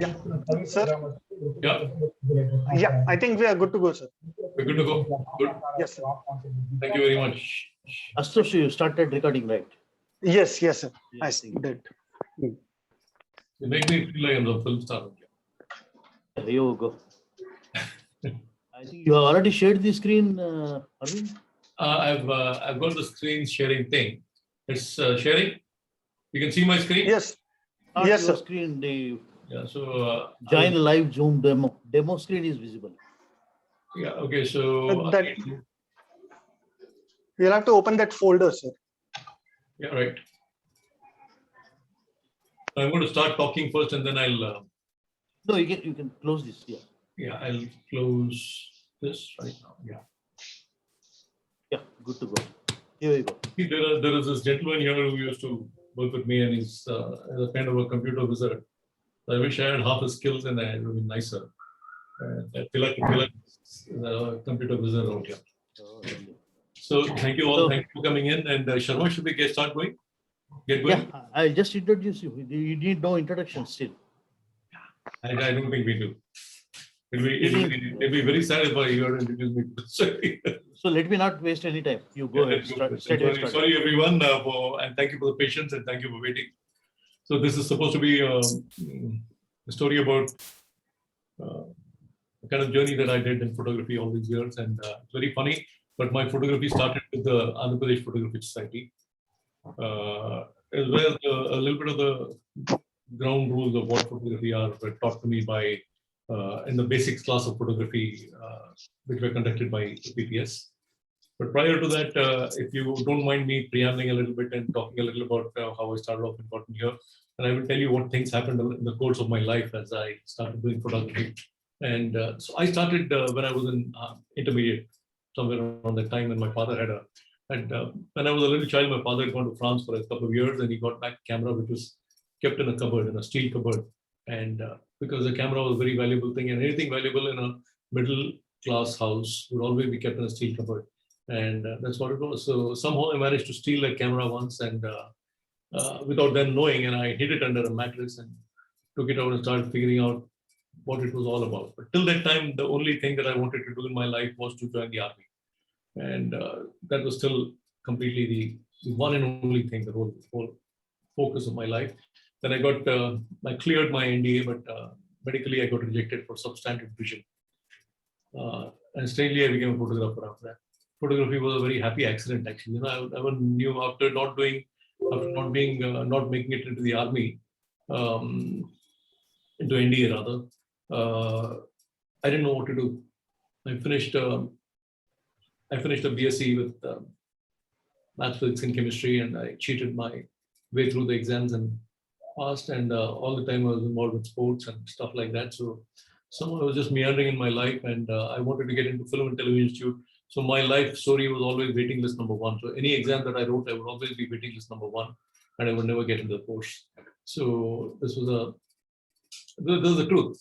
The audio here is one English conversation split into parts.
Yeah, sir. Yeah, Yeah, I think we are good to go, sir. we're good to go. Good. Yes, sir. Thank you very much. Astosh, you started recording, right? Yes, sir. Yeah, I I think. did. You make me feel like I'm a film star. Here you go. I think you have already shared the screen, Arvind. I've got the screen sharing thing. It's sharing. You can see my screen. Yes. Not Yes, your sir. screen. The Yeah. So join the live Zoom demo. Demo screen is visible. yeah. Okay. So That you'll have to open that folder, sir. yeah. Right. I'm going to start talking first, and then I'll. No, you can close this. Yeah. Yeah. I'll close this right now. Yeah. Yeah. Good to go. Here we go. See, there is this gentleman here who used to work with me, and he's a kind of a computer wizard. I wish I had half his skills, and I would be nicer. Tilak is a computer wizard out here. Oh, really? So thank you all. So- Thank you for coming in. And Sharma, should we start going? Get going? Yeah, I just introduced you. You need no introduction still. I don't think we do. It'll be very sad if you had introduced me. Sorry. So let me not waste any time. You go ahead. Sorry everyone, and thank you for the patience and thank you for waiting. So this is supposed to be a story about the kind of journey that I did in photography all these years, and it's very funny. But my photography started with the Andhra Pradesh Photography Society. As well, a little bit of the ground rules of what photography are were taught to me by in the basics class of photography, which were conducted by PPS. But prior to that, if you don't mind me preambling a little bit and talking a little about how I started off in cotton here, and I will tell you what things happened in the course of my life as I started doing photography. And so I started when I was in intermediate, somewhere around that time, and my father had a. And when I was a little child, my father had gone to France for a couple of years, and he got back a camera which was kept in a cupboard, in a steel cupboard. And because the camera was a very valuable thing, and anything valuable in a middle class house would always be kept in a steel cupboard. And that's what it was. So somehow I managed to steal that camera once, and without them knowing, and I hid it under a mattress and took it out and started figuring out what it was all about. But till that time, the only thing that I wanted to do in my life was to join the army. And that was still completely the one and only thing, the whole focus of my life. Then I cleared my NDA, but medically I got rejected for substantive vision. And strangely, I became a photographer after that. Photography was a very happy accident, actually. You know, I never knew after not making it into the army, into NDA rather. I didn't know what to do. I finished a BSc with maths, physics, and chemistry, and I cheated my way through the exams and passed. And all the time I was involved with sports and stuff like that. So somehow I was just meandering in my life, and I wanted to get into Film and Television Institute. So my life story was always waiting list number one. So any exam that I wrote, I would always be waiting list number one, and I would never get into the course. So this is the truth.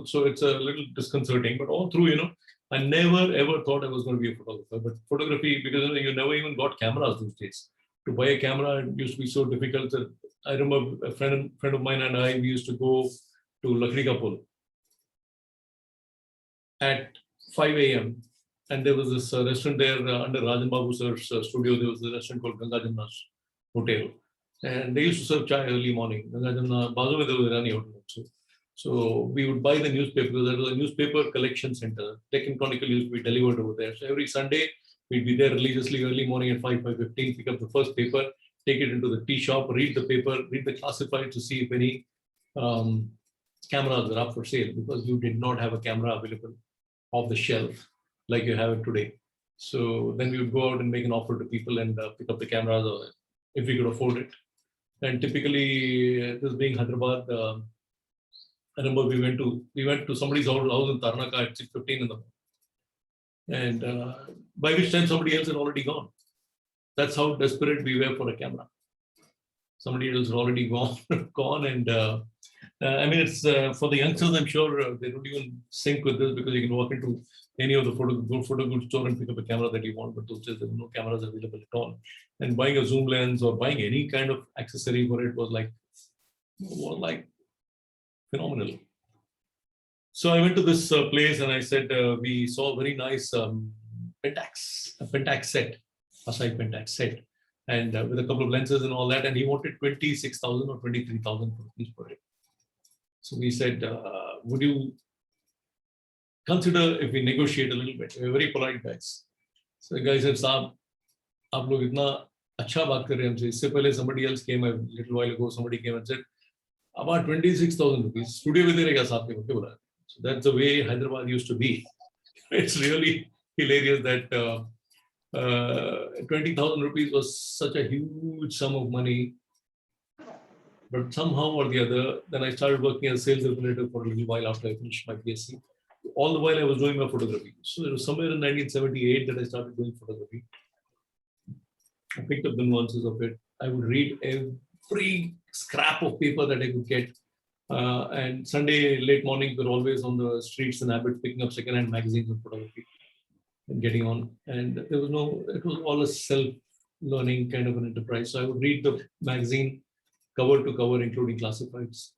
So it's a little disconcerting, but all through, I never ever thought I was going to be a photographer. But photography, because you never even got cameras those days. To buy a camera, it used to be so difficult that I remember a friend of mine and I, we used to go to Lakdi Ka Pul at 5 a.m. And there was this restaurant there under Rajan Babu sir's studio. There was a restaurant called Ganga Jamna's Hotel. And they used to serve chai early morning. Ganga Jamna, bazu mein there was a Rani Hotel also. So we would buy the newspaper, because there was a newspaper collection center. Deccan Chronicle used to be delivered over there. So every Sunday, we'd be there religiously early morning at 5:15, pick up the first paper, take it into the tea shop, read the paper, read the classified to see if any cameras were up for sale, because you did not have a camera available off the shelf like you have it today. So then we would go out and make an offer to people and pick up the cameras, or if we could afford it. And typically, this being Hyderabad, I remember we went to somebody's house in Tarnaka at 6:15 in the morning. And by which time somebody else had already gone. That's how desperate we were for a camera. Somebody else had already gone. And I mean, it's for the youngsters, I'm sure they don't even sync with this, because you can walk into any of the photo goods store and pick up a camera that you want, but those days there were no cameras available at all. And buying a zoom lens or buying any kind of accessory for it was like phenomenal. So I went to this place and I said, we saw a very nice Pentax set, Asai Pentax set, and with a couple of lenses and all that. And he wanted 26,000 or 23,000 rupees per day. So we said, would you consider if we negotiate a little bit? We were very polite guys. So the guy said, Saab, आप लोग इतना अच्छा बात कर रहे हैं हमसे. इससे पहले somebody else came a little while ago. Somebody came and said, about 26,000 rupees. Studio में देने का साथ में बोल रहा है. So that's the way Hyderabad used to be. It's really hilarious that 20,000 rupees was such a huge sum of money. But somehow or the other, then I started working as a sales representative for a little while after I finished my BSc. All the while I was doing my photography. So it was somewhere in 1978 that I started doing photography. I picked up the nuances of it. I would read every scrap of paper that I could get. And Sunday late mornings were always on the streets and Abbott picking up second-hand magazines of photography and getting on. And there was it was all a self-learning kind of an enterprise. So I would read the magazine cover to cover, including classifieds.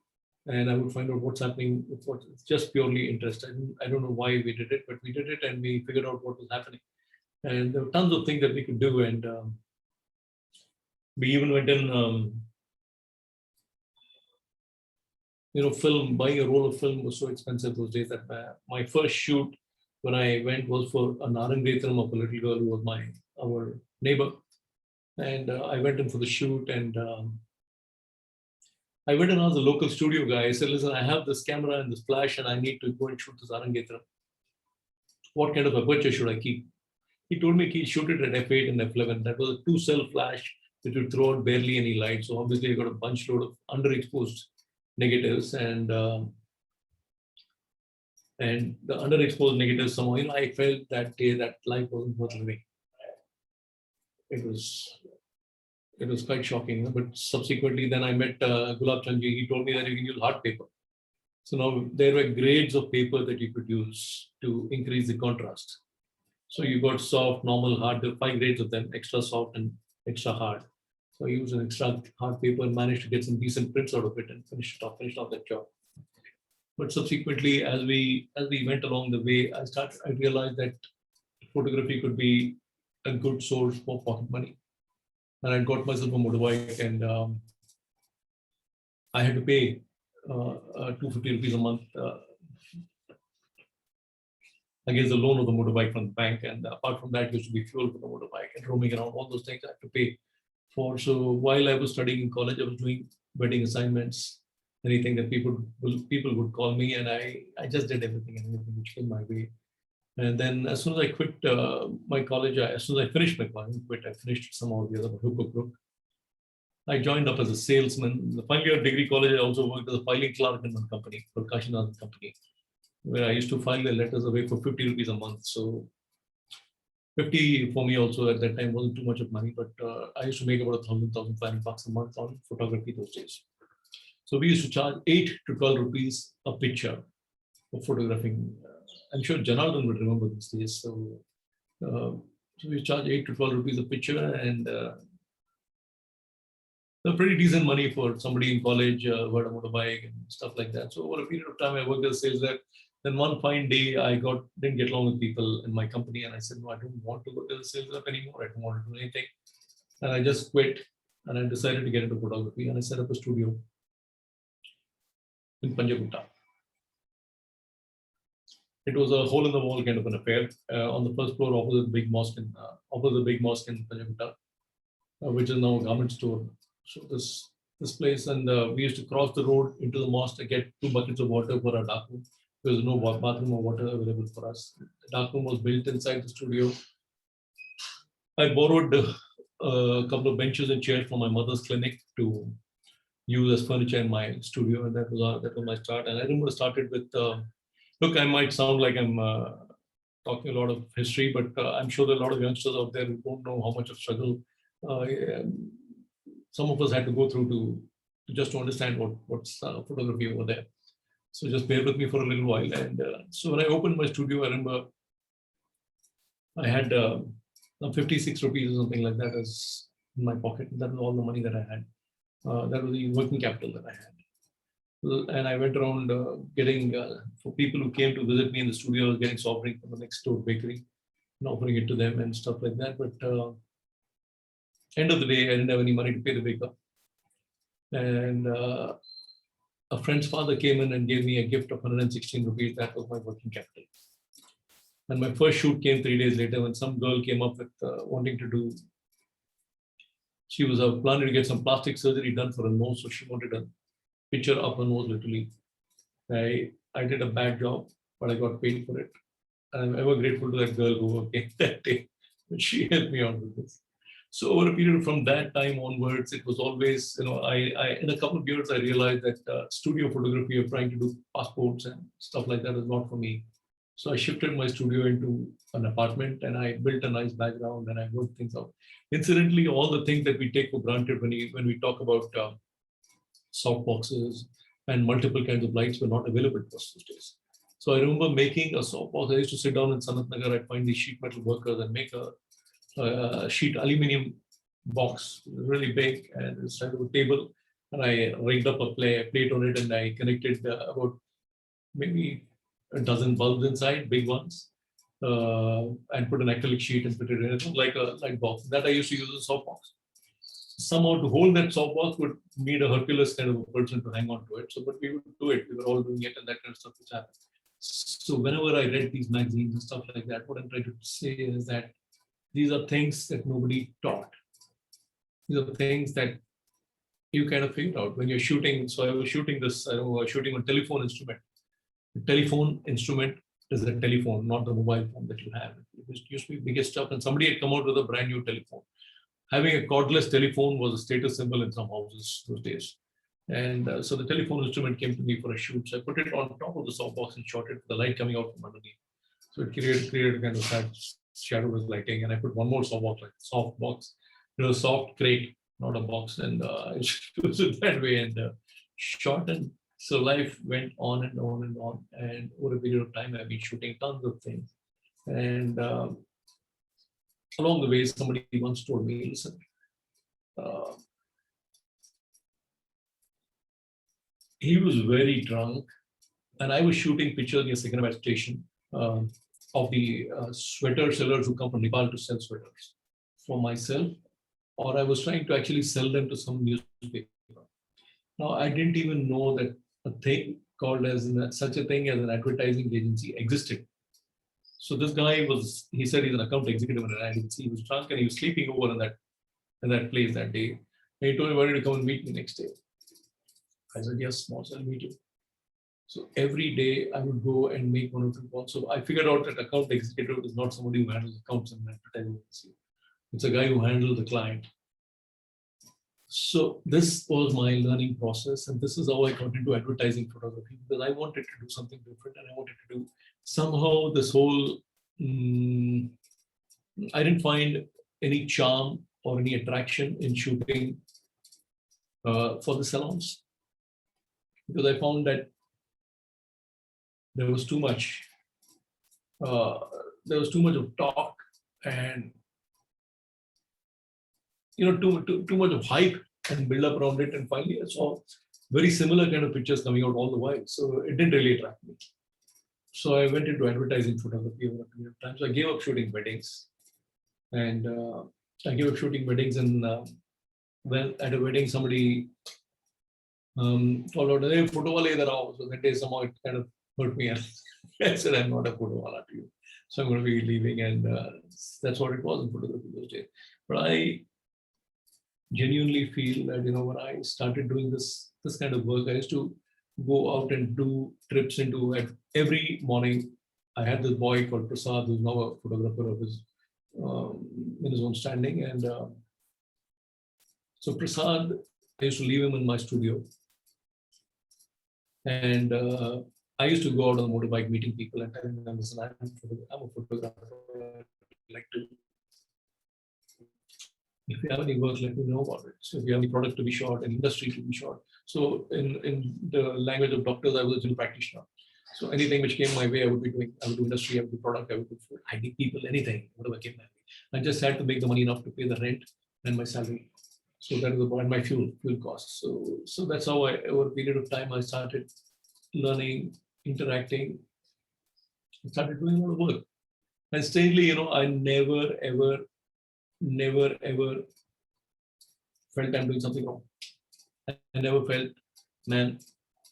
And I would find out what's happening with what. It's just purely interest. I don't know why we did it, but we did it and we figured out what was happening. And there were tons of things that we could do. And we even went in, film, buying a roll of film was so expensive those days that my first shoot when I went was for an Arangetram of a little girl who was our neighbor. And I went in for the shoot and I went and asked the local studio guy. I said, listen, I have this camera and this flash and I need to go and shoot this Arangetram. What kind of aperture should I keep? He told me he'd shoot it at f8 and f11. That was a 2-cell flash that would throw out barely any light. So obviously I got a bunch load of underexposed negatives and the underexposed negatives somehow, I felt that day that life wasn't worth living. It was quite shocking, but subsequently then I met Gulab Chenji. He told me that you can use hard paper. So now there were grades of paper that you could use to increase the contrast. So you got soft, normal, hard, there are 5 grades of them, extra soft and extra hard. So I used an extra hard paper and managed to get some decent prints out of it and finished off that job. But subsequently, as we went along the way, I realized that photography could be a good source for pocket money. And I got myself a motorbike and I had to pay 250 rupees a month against the loan of the motorbike from the bank. And apart from that, used to be fuel for the motorbike and roaming around, all those things I had to pay for. So while I was studying in college, I was doing wedding assignments, anything that people would call me, and I just did everything which came my way. And then as soon as I quit my college, as soon as I finished my college, I finished somehow or the other, but I joined up as a salesman. In the final year of degree college, I also worked as a filing clerk in one company, for Kashinath company, where I used to file the letters away for 50 rupees a month. So 50 for me also at that time wasn't too much of money, but I used to make about 1,500 bucks a month on photography those days. So we used to charge 8 to 12 rupees a picture for photographing. I'm sure Janardhan would remember these days. So, we charge 8 to 12 rupees a picture, and pretty decent money for somebody in college who had a motorbike and stuff like that. So over a period of time, I worked as a sales rep. Then one fine day, I didn't get along with people in my company, and I said, no, I don't want to work as a sales rep anymore. I don't want to do anything. And I just quit, and I decided to get into photography, and I set up a studio in Panjagutta. It was a hole in the wall kind of an affair on the first floor opposite the big mosque in Panjagutta, which is now a garment store. So this place, and we used to cross the road into the mosque to get 2 buckets of water for our darkroom. There was no bathroom or water available for us. The darkroom was built inside the studio. I borrowed a couple of benches and chairs from my mother's clinic to use as furniture in my studio, and that was my start. And I remember started with. Look, I might sound like I'm talking a lot of history, but I'm sure there are a lot of youngsters out there who don't know how much of struggle some of us had to go through to just to understand what's photography over there. So just bear with me for a little while. And so when I opened my studio, I remember I had 56 rupees or something like that as in my pocket. That was all the money that I had. That was the working capital that I had. And I went around getting, for people who came to visit me in the studio, getting soft drink from the next door bakery and offering it to them and stuff like that. But end of the day, I didn't have any money to pay the baker. And a friend's father came in and gave me a gift of 116 rupees. That was my working capital. And my first shoot came 3 days later when some girl came up with wanting to do, she was planning to get some plastic surgery done for her nose. So she wanted a picture of her nose literally. I did a bad job, but I got paid for it. And I'm ever grateful to that girl who came that day. She helped me out with this. So over a period from that time onwards, it was always, I in a couple of years, I realized that studio photography of trying to do passports and stuff like that is not for me. So I shifted my studio into an apartment and I built a nice background and I worked things out. Incidentally, all the things that we take for granted when we talk about soft boxes and multiple kinds of lights were not available to us those days. So I remember making a soft box. I used to sit down in Sanat Nagar, I'd find these sheet metal workers and make a sheet aluminum box, really big, and instead of a table. And I rigged up a plate on it and I connected about maybe a dozen bulbs inside, big ones, and put an acrylic sheet and put it in. It was like a light box. That I used to use as a soft box. Somehow to hold that soft box would need a Hercules kind of a person to hang on to it. So, but we would do it. We were all doing it and that kind of stuff which happened. So whenever I read these magazines and stuff like that, what I'm trying to say is that these are things that nobody taught. These are things that you kind of figure out when you're shooting. So I was shooting this, I was shooting a telephone instrument. The telephone instrument is a telephone, not the mobile phone that you have. It used to be biggest stuff, and somebody had come out with a brand new telephone. Having a cordless telephone was a status symbol in some houses those days. And so the telephone instrument came to me for a shoot. So I put it on top of the softbox and shot it with the light coming out from underneath. So it created a kind of shadow with lighting. And I put one more softbox. It was a soft crate, not a box. And I used it that way and shot. And so life went on and on and on. And over a period of time, I've been shooting tons of things. And along the way, somebody once told me, listen, he was very drunk, and I was shooting pictures near Secunderabad station of the sweater sellers who come from Nepal to sell sweaters for myself, or I was trying to actually sell them to some newspaper. Now, I didn't even know that a thing called as such a thing as an advertising agency existed. So this guy he said he's an account executive in an agency. He was drunk and he was sleeping over in that place that day. And he told me, why don't you come and meet me next day? I said, yes, boss, I'll meet you. So every day I would go and make one or two calls. So I figured out that account executive is not somebody who handles accounts in an advertising agency. It's a guy who handles the client. So this was my learning process. And this is how I got into advertising photography, because I wanted to do something different and I wanted to do somehow this whole, I didn't find any charm or any attraction in shooting for the salons, because I found that there was too much of talk and too much of hype and build up around it, and finally I saw very similar kind of pictures coming out all the while. So it didn't really attract me. So I went into advertising photography over a period of time. So I gave up shooting weddings, and I gave up shooting weddings. And well, at a wedding, somebody followed, hey, photo wala idhar aao. So that day somehow it kind of hurt me. I said, I'm not a photo wala to you. So I'm going to be leaving. And that's what it was in photography those days. But I genuinely feel that, when I started doing this kind of work, I used to go out and do trips every morning. I had this boy called Prasad, who's now a photographer of his in his own standing. And so Prasad, I used to leave him in my studio. And I used to go out on the motorbike meeting people and telling them, listen, I'm a photographer. I'd like to, if you have any work, let me know about it. So if you have any product to be shot, an industry to be shot. So in the language of doctors, I was a general practitioner. So anything which came my way, I would be doing. I would do industry, I would do product, I would do food, I did people, anything, whatever came my way. I just had to make the money enough to pay the rent and my salary. So that is about my fuel costs. So that's how over a period of time, I started learning, interacting, started doing a lot of work. And strangely, I never, ever felt I'm doing something wrong. I never felt, man,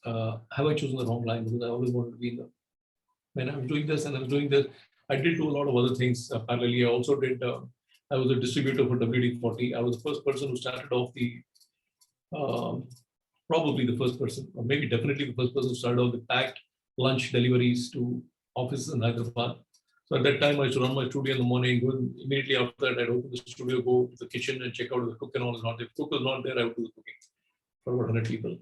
have I chosen the wrong line? Because I always wanted to be in the, when I was doing this and I was doing this, I did do a lot of other things parallelly. I also did, I was a distributor for WD-40. I was the first person who started off probably the first person, or maybe definitely the first person who started off the packed lunch deliveries to offices in Hyderabad. So at that time, I used to run my studio in the morning. Immediately after that, I'd open the studio, go to the kitchen and check out if the cook and all is not there. If the cook was not there, I would do the cooking for about 100 people.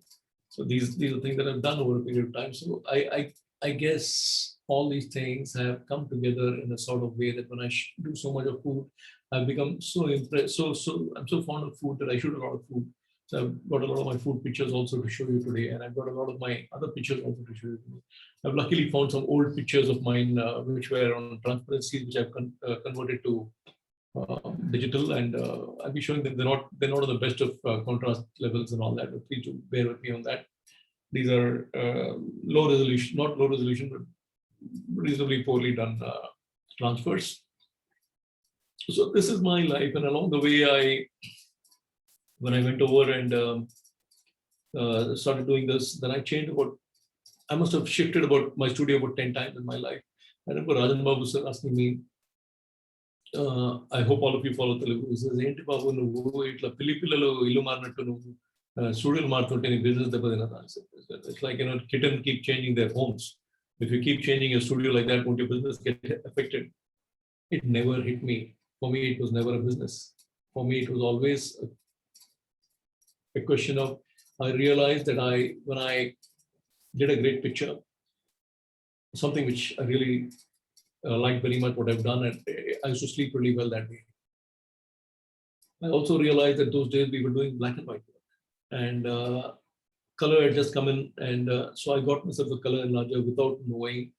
So these are things that I've done over a period of time. So I guess all these things have come together in a sort of way that when I do so much of food, I've become so impressed. I'm so fond of food that I shoot a lot of food. So I've got a lot of my food pictures also to show you today, and I've got a lot of my other pictures also to show you today. I've luckily found some old pictures of mine which were on transparency, which I've converted to digital, and I'll be showing them. They're not on the best of contrast levels and all that, but please do bear with me on that. These are low resolution, not low resolution, but reasonably poorly done transfers. So this is my life, and along the way, when I went over and started doing this, then I must have shifted about my studio about 10 times in my life. I remember Rajan Babu sir asking me, I hope all of you follow Telugu. He says, "Enti babu nuvu itla Pilipilalo illu marinattu nuvu studio maartunte nee business debadinada." It's like, kitten keep changing their homes. If you keep changing your studio like that, won't your business get affected? It never hit me. For me, it was never a business. For me, it was always a question of, I realized that when I did a great picture, something which I really liked very much what I've done, and I used to sleep really well that day. I also realized that those days we were doing black and white work, and color had just come in, and so I got myself a color enlarger without knowing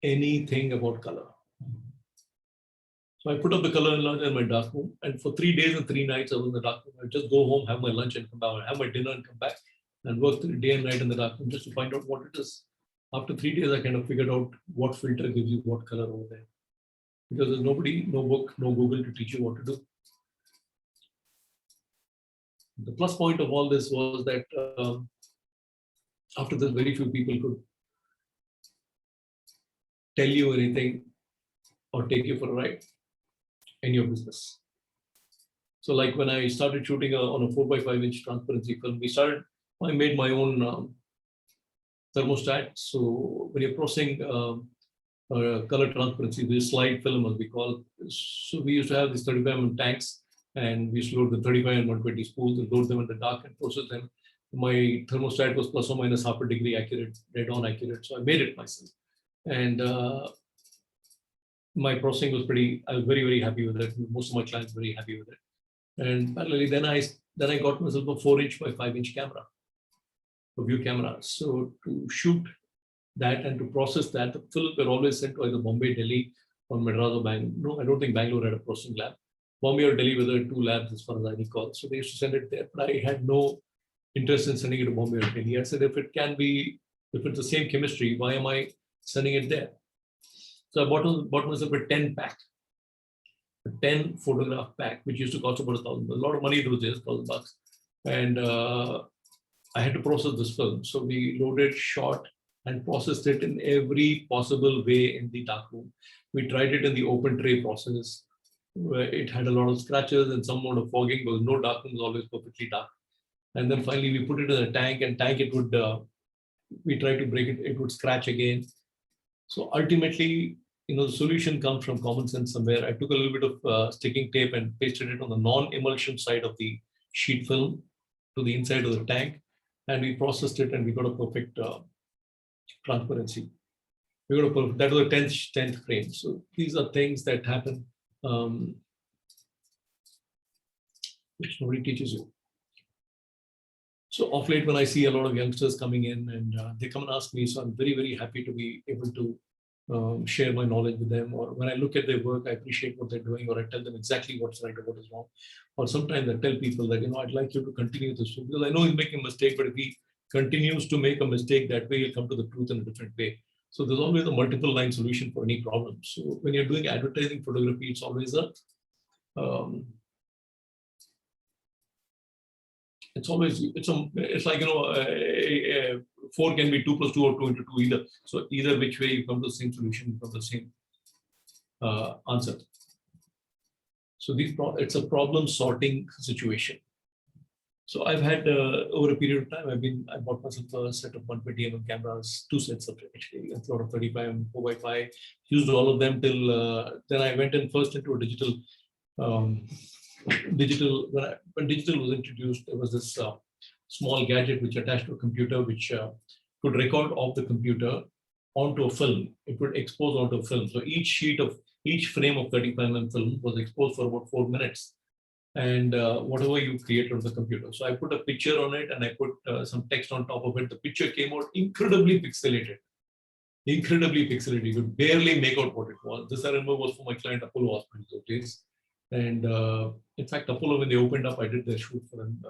anything about color. So I put up the color enlarger in my dark room, and for 3 days and 3 nights I was in the dark room. I'd just go home, have my lunch and come back, have my dinner and come back, and work day and night in the dark room just to find out what it is. After 3 days, I kind of figured out what filter gives you what color over there. Because there's nobody, no book, no Google to teach you what to do. The plus point of all this was that after this, very few people could tell you anything or take you for a ride in your business. So like when I started shooting on a 4x5 inch transparency film, I made my own thermostat. So when you're processing color transparency, this slide film, as we call it. So we used to have these 35mm tanks, and we used to load the 35 and 120 spools and load them in the dark and process them. My thermostat was plus or minus half a degree accurate, dead on accurate. So I made it myself. And my processing was I was very, very happy with it. Most of my clients were very happy with it. And parallelly, then I got myself a 4-inch by 5-inch camera, a view camera. So to shoot that and to process that, the film were always sent to either Bombay, Delhi, or Madras or Bangalore. No, I don't think Bangalore had a processing lab. Bombay or Delhi were the 2 labs as far as I recall. So they used to send it there, but I had no interest in sending it to Bombay or Delhi. I said, if it's the same chemistry, why am I sending it there? So I bought myself a 10 pack, a 10 photograph pack, which used to cost about $1,000. A lot of money those days, $1,000. And I had to process this film. So we loaded, shot, and processed it in every possible way in the darkroom. We tried it in the open tray process, where it had a lot of scratches and some amount of fogging, because no darkroom is always perfectly dark. And then finally we put it in a tank, and it would, we tried to break it, it would scratch again. So ultimately, the solution comes from common sense somewhere. I took a little bit of sticking tape and pasted it on the non-emulsion side of the sheet film to the inside of the tank, and we processed it, and we got a perfect transparency. That was a 10th frame. So these are things that happen, which nobody teaches you. So of late, when I see a lot of youngsters coming in, and they come and ask me, so I'm very, very happy to be able to share my knowledge with them, or when I look at their work, I appreciate what they're doing, or I tell them exactly what's right or what is wrong. Or sometimes I tell people that, I'd like you to continue this because I know he's making a mistake, but if he continues to make a mistake, that way he'll come to the truth in a different way. So there's always a multiple line solution for any problem. So when you're doing advertising photography, it's always it's like, 4 can be 2 plus 2 or 2 into 2 either. So either which way you come to the same solution, you come to the same answer. So it's a problem sorting situation. So I've had over a period of time, I bought myself a set of 120mm cameras, 2 sets of actually, a lot of 35mm 4x5, used all of them till then I went in first into a digital. When digital was introduced, there was this small gadget which attached to a computer, which could record off the computer onto a film. It would expose onto a film. So each frame of 35mm film was exposed for about 4 minutes. And whatever you create on the computer. So I put a picture on it and I put some text on top of it. The picture came out incredibly pixelated. You could barely make out what it was. This I remember was for my client Apollo Hospital those days. And in fact, Apollo, when they opened up, I did the shoot for them.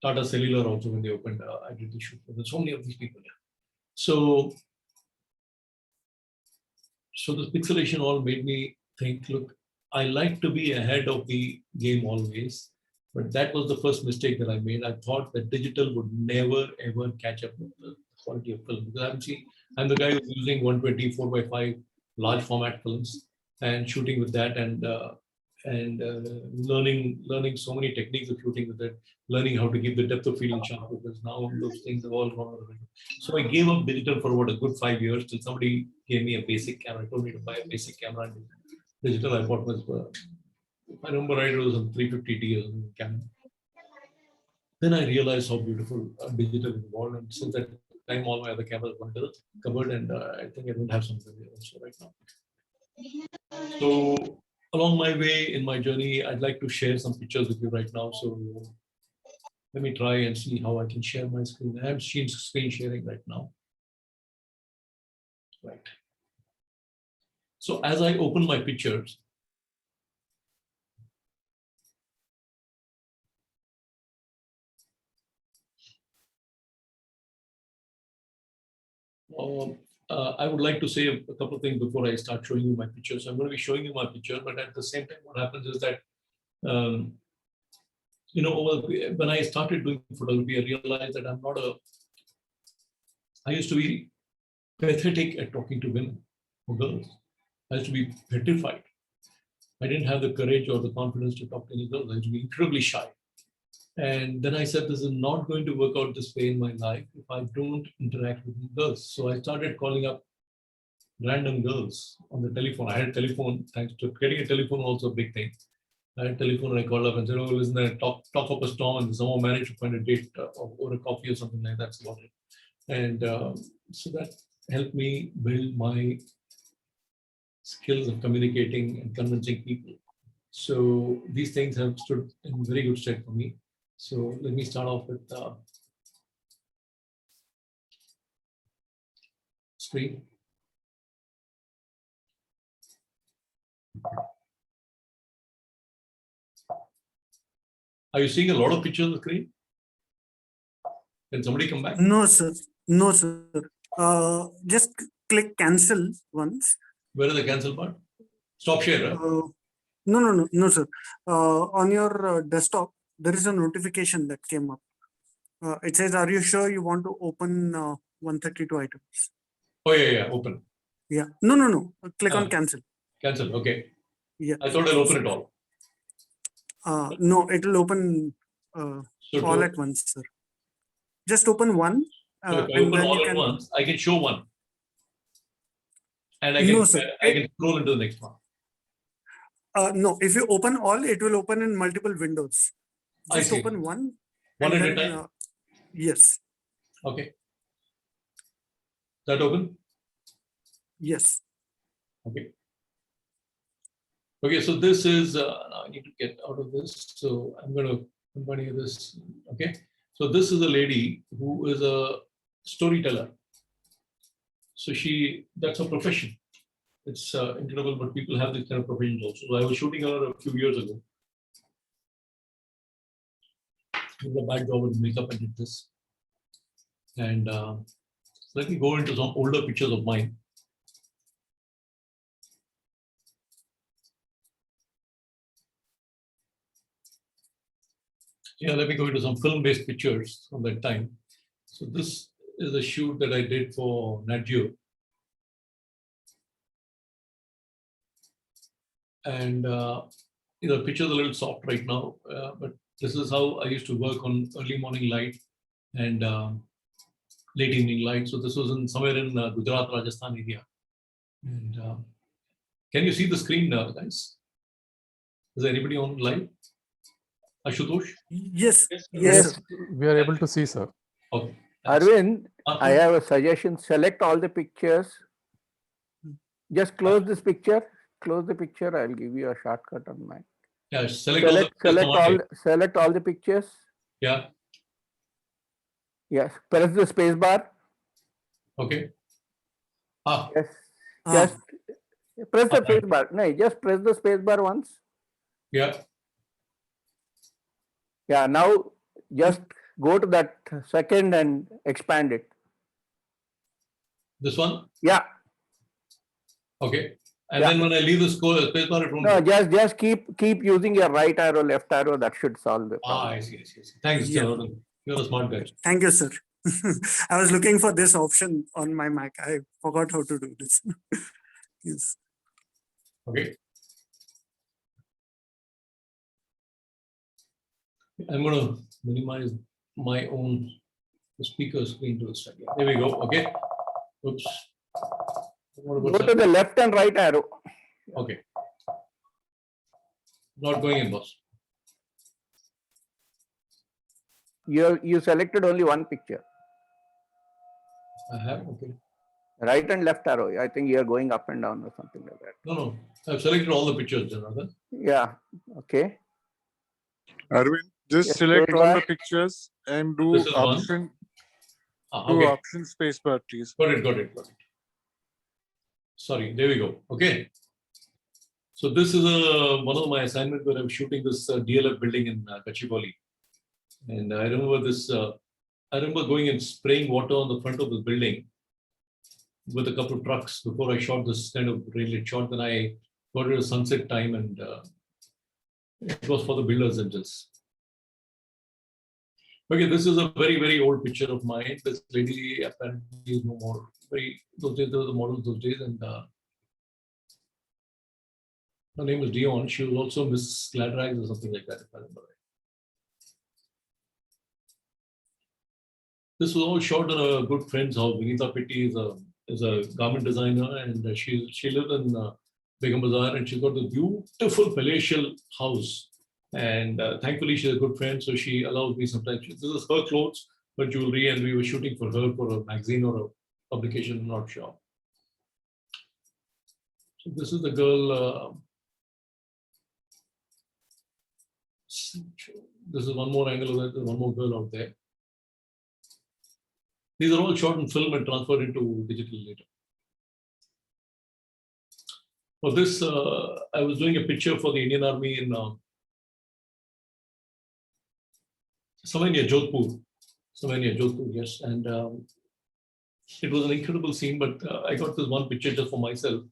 Tata Cellular also, when they opened, I did the shoot for them. So many of these people. So the pixelation all made me think, look, I like to be ahead of the game always, but that was the first mistake that I made. I thought that digital would never, ever catch up with the quality of film. Because I'm the guy who's using 120 4x5 large format films and shooting with that and learning so many techniques of shooting with it, learning how to give the depth of field in sharp focus. Now those things have all gone out of the window. So I gave up digital for about a good 5 years till somebody gave me a basic camera, told me to buy a basic camera. And digital I bought was, if I remember right, it was a 350D or camera. Then I realized how beautiful digital is involved, and since that time, all my other cameras were into the cupboard, and I think I don't have something also right now. So along my way in my journey, I'd like to share some pictures with you right now. So let me try and see how I can share my screen. I am screen sharing right now. Right. So as I open my pictures, I would like to say a couple of things before I start showing you my pictures. I'm going to be showing you my picture, but at the same time, what happens is that, when I started doing photography, I realized that I used to be pathetic at talking to women or girls. I used to be petrified. I didn't have the courage or the confidence to talk to any girls. I used to be incredibly shy. And then I said, this is not going to work out this way in my life if I don't interact with girls. So I started calling up random girls on the telephone. I had a telephone, thanks to getting a telephone, also a big thing. I had a telephone and I called up and said, oh, listen, talk up a storm, and someone managed to find a date or a coffee or something like that. That's about it. And so that helped me build my skills of communicating and convincing people. So these things have stood in very good stead for me. So let me start off with screen. Are you seeing a lot of pictures on the screen? Can somebody come back? No, sir. No, sir. Just click cancel once. Where is the cancel part? Stop share, huh? No, sir. On your desktop, there is a notification that came up. It says, are you sure you want to open 132 items? Oh, yeah, open. Yeah. No. Click on cancel. Cancel, okay. Yeah. I thought I'll open it all. No, it will open all at once, sir. Just open one. So if I open all at once, I can show one. And I can scroll into the next one. No, if you open all, it will open in multiple windows. Just open one. One at a time? Yes. Okay. That open? Yes. Okay. Okay, so this is, now I need to get out of this. So I'm going to combine this. Okay. So this is a lady who is a storyteller. So that's her profession. It's incredible, but people have this kind of professions also. So I was shooting her a few years ago. Did a bad job with makeup and did this. And let me go into some older pictures of mine. Yeah, let me go into some film-based pictures from that time. So this is a shoot that I did for Nat Geo. And the picture is a little soft right now, but this is how I used to work on early morning light and late evening light. So this was somewhere in Gujarat, Rajasthan area. And can you see the screen, guys? Is there anybody on live? Ashutosh? Yes, Yes, yes, sir. we are able to see, sir. Okay. thanks. Arvind, I have a suggestion. Select all the pictures. Just close this picture. Close the picture. I'll give you a shortcut on mine. Yeah, select Select all the pictures. Yeah, Yes. Press the space bar. okay. Yes. Ah, Just press the space bar. No, just press the space bar once. Yeah, Yeah. Now just go to that second and expand it. this one? Yeah. Okay. And Yeah. then when I leave the space bar, it won't No, go. just keep using your right arrow, left arrow. That should solve the problem. I see. Thanks, Yeah. Jonathan. You're a smart guy. Thank you, sir. I was looking for this option on my Mac. I forgot how to do this. Yes. Okay. I'm going to minimize my own speaker screen to a second. There we go. Okay. Oops. What Go about to that? the left and right arrow. Okay. Not going in, boss. You selected only one picture. I have. Okay. Right and left arrow. I think you are going up and down or something like that. No. I've selected all the pictures, Jonathan. Yeah. Okay. Arvind, just Yes, select all the spacebar. pictures and do This is one. option Okay. option spacebar, please. Got it. Sorry, there we go. Okay. So this is one of my assignments where I'm shooting this DLF building in Gachibowli. And I remember this, I remember going and spraying water on the front of the building with a couple of trucks before I shot this kind of rail shot. Then I got it at sunset time and it was for the builders angels. Okay, this is a very, very old picture of mine. This lady apparently is no more. Those days, there were the models those days, and her name was Dion. She was also Miss Gladrags or something like that, if I remember right. This was all shot in a good friend's house. Vinita Pitti is a garment designer, and she lived in Begum Bazaar, and she's got this beautiful palatial house. And thankfully, she's a good friend, so she allows me sometimes. This is her clothes, her jewelry, and we were shooting for her for a magazine or a publication, I'm not sure. So this is the girl. This is one more angle of that. There's one more girl out there. These are all shot in film and transferred into digital later. For this, I was doing a picture for the Indian Army in somewhere near Jodhpur, yes. And it was an incredible scene, but I got this one picture just for myself.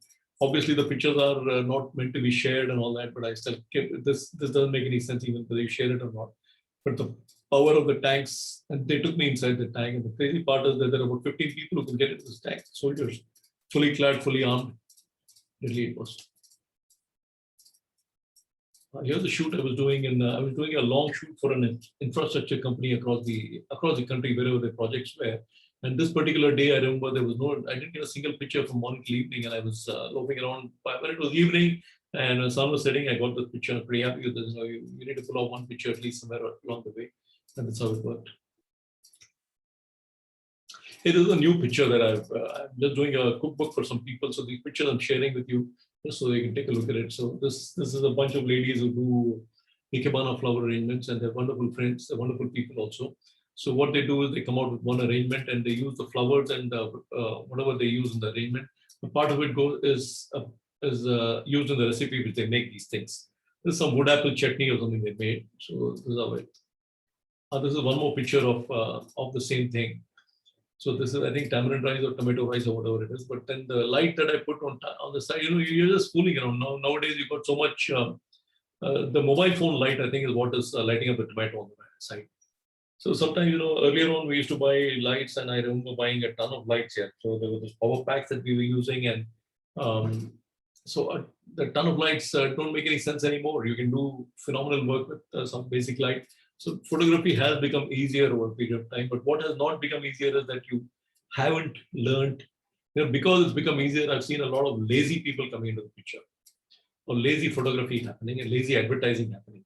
Obviously, the pictures are not meant to be shared and all that, but I still kept this. This doesn't make any sense even whether you share it or not. But the power of the tanks, and they took me inside the tank. And the crazy part is that there are about 15 people who can get into this tank, soldiers, fully clad, fully armed. Deadly it was. Here's the shoot I was doing, and I was doing a long shoot for an infrastructure company across the country, wherever the projects were. And this particular day, I remember I didn't get a single picture from morning till evening, and I was loafing around. When it was evening and the sun was setting, I got the picture. I'm pretty happy with this. You need to pull out one picture at least somewhere along the way, and that's how it worked. It is a new picture that I'm just doing a cookbook for some people. So the picture I'm sharing with you, just so they can take a look at it. So this is a bunch of ladies who do ikebana flower arrangements, and they're wonderful friends. They're wonderful people also. So what they do is they come out with one arrangement and they use the flowers and whatever they use in the arrangement. The part of it is used in the recipe which they make these things. This is some wood apple chutney or something they made. So this is how it. This is one more picture of the same thing. So this is, I think, tamarind rice or tomato rice or whatever it is. But then the light that I put on the side, you're just fooling around. Nowadays, you've got so much. The mobile phone light, I think, is what is lighting up the tomato on the side. So sometimes, earlier on, we used to buy lights, and I remember buying a ton of lights here. So there were those power packs that we were using, and the ton of lights don't make any sense anymore. You can do phenomenal work with some basic light. So photography has become easier over a period of time. But what has not become easier is that you haven't learned. Because it's become easier, I've seen a lot of lazy people coming into the picture, or lazy photography happening, and lazy advertising happening.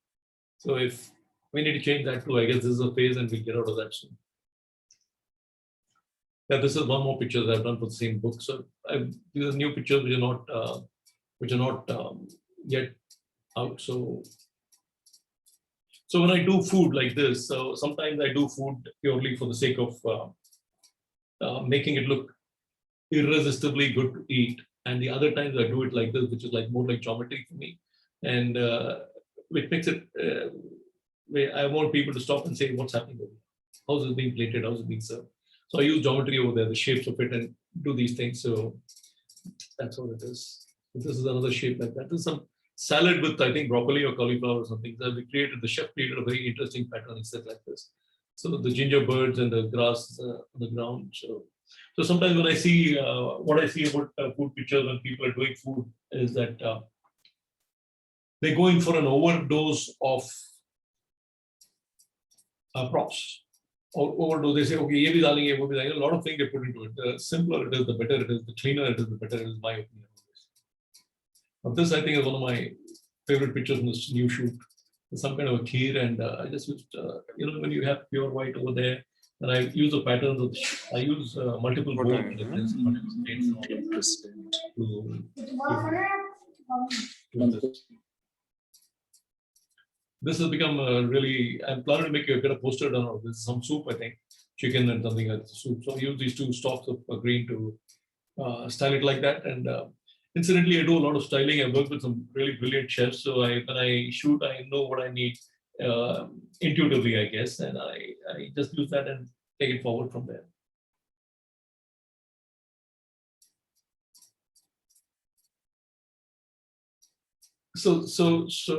So if we need to change that too, I guess this is a phase, and we'll get out of that soon. Yeah, this is one more picture that I've done for the same book. So these are new pictures which are not yet out. So when I do food like this, so sometimes I do food purely for the sake of making it look irresistibly good to eat. And the other times I do it like this, which is like more like geometry for me. And which makes it, I want people to stop and say, what's happening over here? How's it being plated? How's it being served? So I use geometry over there, the shapes of it, and do these things. So that's what it is. So this is another shape like that. This is some salad with, I think, broccoli or cauliflower or something. So the chef created a very interesting pattern. He said like this. So the ginger birds and the grass on the ground. So sometimes when I see, what I see about food pictures when people are doing food is that they're going for an overdose of props. Or overdose, they say, okay, ye bhi dalenge, wo bhi dalenge. A lot of things they put into it. The simpler it is, the better it is. The cleaner it is, the better it is, my opinion. Now, this, I think, is one of my favorite pictures in this new shoot. It's some kind of a kheer, and I just used, when you have pure white over there, and I use the patterns of, I use multiple What bold I patterns, multiple states and all that Interesting. to this has become really, I'm planning to get a poster done of this, some soup, I think, chicken and something like soup. So I use these two stalks of green to style it like that. And incidentally, I do a lot of styling. I work with some really brilliant chefs. So when I shoot, I know what I need intuitively, I guess. And I just use that and take it forward from there. So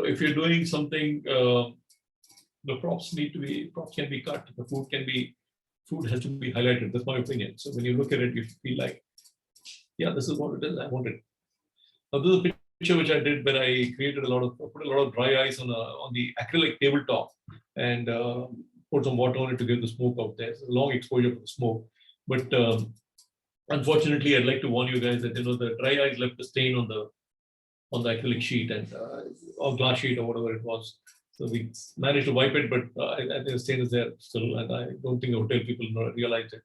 if you're doing something, the props can be cut. The food has to be highlighted. That's my opinion. So when you look at it, you feel like, yeah, this is what it is. I want it. Now this is a picture which I did when I put a lot of dry ice on the acrylic tabletop and put some water on it to get the smoke out there. It's a long exposure for the smoke. But unfortunately, I'd like to warn you guys that the dry ice left a stain on the acrylic sheet and or glass sheet or whatever it was. So we managed to wipe it, but I think the stain is there still, and I don't think the hotel people realized it.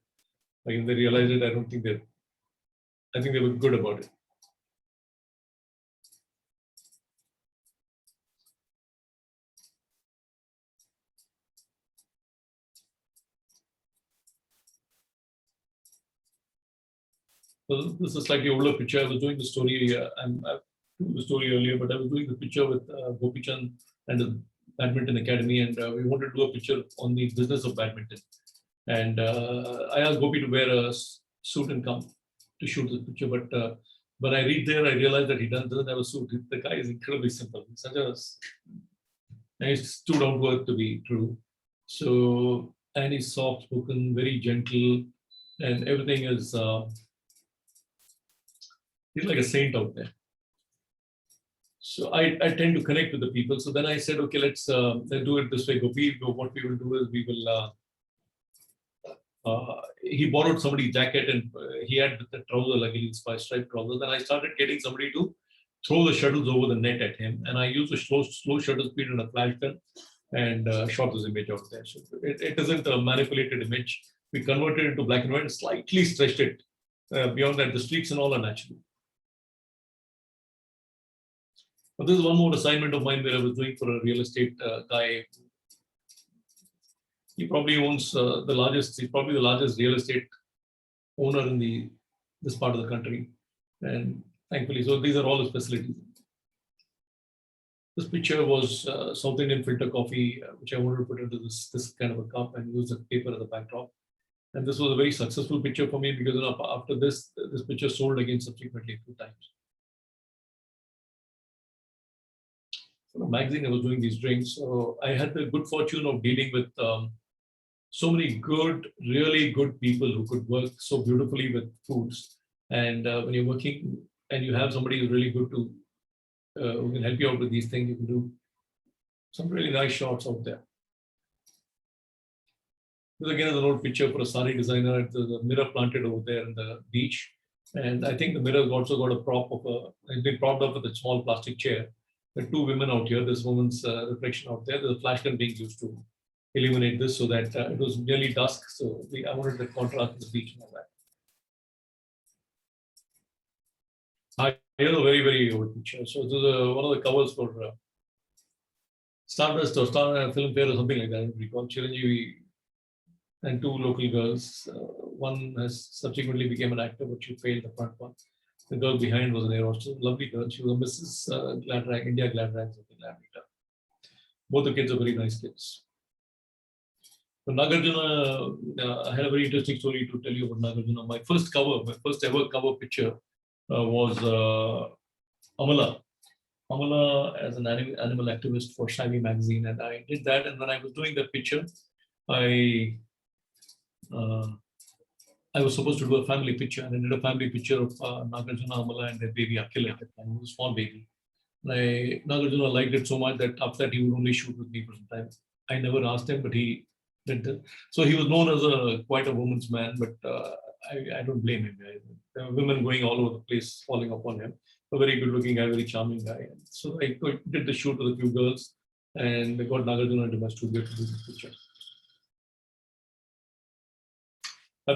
Like if they realized it, I think they were good about it. So this is a slightly older picture. I was doing the story. I told the story earlier, but I was doing the picture with Gopi Chand and the Badminton Academy, and we wanted to do a picture on the business of badminton. And I asked Gopi to wear a suit and come to shoot this picture. But when I read there, I realized that he doesn't have a suit. The guy is incredibly simple. He's he's too down to earth to be true. So, and he's soft spoken, very gentle, and everything is. He's like a saint out there. So I tend to connect with the people. So then I said, okay, let's do it this way. Gopi, what we will do is we will. He borrowed somebody's jacket and he had the trouser, like his striped trousers. Then I started getting somebody to throw the shuttles over the net at him, and I used a slow shutter speed and a flash gun and shot this image out there. So it isn't a manipulated image. We converted it into black and white and slightly stretched it. Beyond that, the streaks and all are natural. But this is one more assignment of mine where I was doing for a real estate guy. He probably owns he's probably the largest real estate owner in this part of the country. And thankfully, so these are all his facilities. This picture was South Indian filter coffee, which I wanted to put into this kind of a cup and use the paper as a backdrop. And this was a very successful picture for me because after this picture sold again subsequently a few times. For the magazine, I was doing these drinks. So I had the good fortune of dealing with so many really good people who could work so beautifully with foods. And when you're working and you have somebody who's really good to who can help you out with these things, you can do some really nice shots out there. This again is an old picture for a sari designer. There's a mirror planted over there in the beach. And I think the mirror also got a prop it's been propped up with a small plastic chair. There are two women out here. This woman's reflection out there. There's a flash gun being used to illuminate this so that it was nearly dusk. So I wanted the contrast with the beach and all that. Here's a very, very old picture. So this is one of the covers for Stardust or Star Film Fair or something like that. We call Chiranjeevi and two local girls. One has subsequently became an actor, but she failed the front one. The girl behind was an air hostess, lovely girl. She was a Mrs. Gladrag, India Gladrag, something like that. Both the kids are very nice kids. For Nagarjuna, I had a very interesting story to tell you about Nagarjuna. My first ever cover picture was Amala. Amala as an animal activist for Shiny magazine, and I did that. And when I was doing that picture, I was supposed to do a family picture, and I did a family picture of Nagarjuna, Amala, and their baby Akhil at the time, a small baby. Nagarjuna liked it so much that after that he would only shoot with me for some time. I never asked him, but he did that. So he was known as quite a woman's man, but I don't blame him. There were women going all over the place, falling upon him. A very good-looking guy, very charming guy. And so I did the shoot with a few girls, and I got Nagarjuna into my studio to do this picture.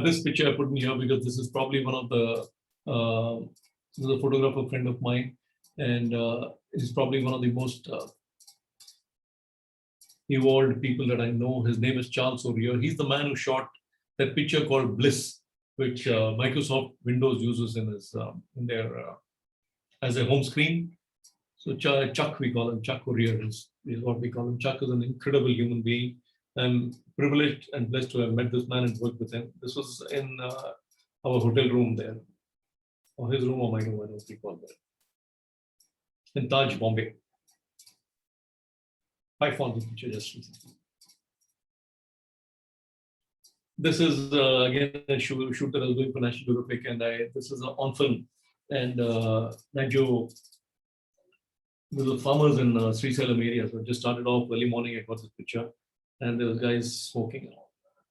This picture I put in here because this is probably one of the this is a photographer friend of mine, and he's probably one of the most evolved people that I know. His name is Charles O'Rear. He's the man who shot that picture called Bliss, which Microsoft Windows uses in their as a home screen. So Chuck, we call him Chuck O'Rear is what we call him. Chuck is an incredible human being. I'm privileged and blessed to have met this man and worked with him. This was in our hotel room there, or his room or my room, I don't recall there, in Taj, Bombay. I found this picture just recently. This is again a shoot that I was doing for National Geographic, and this is on film. And Najo, there were farmers in Sri Salem area, so just started off early morning. I got this picture, and there was guys smoking.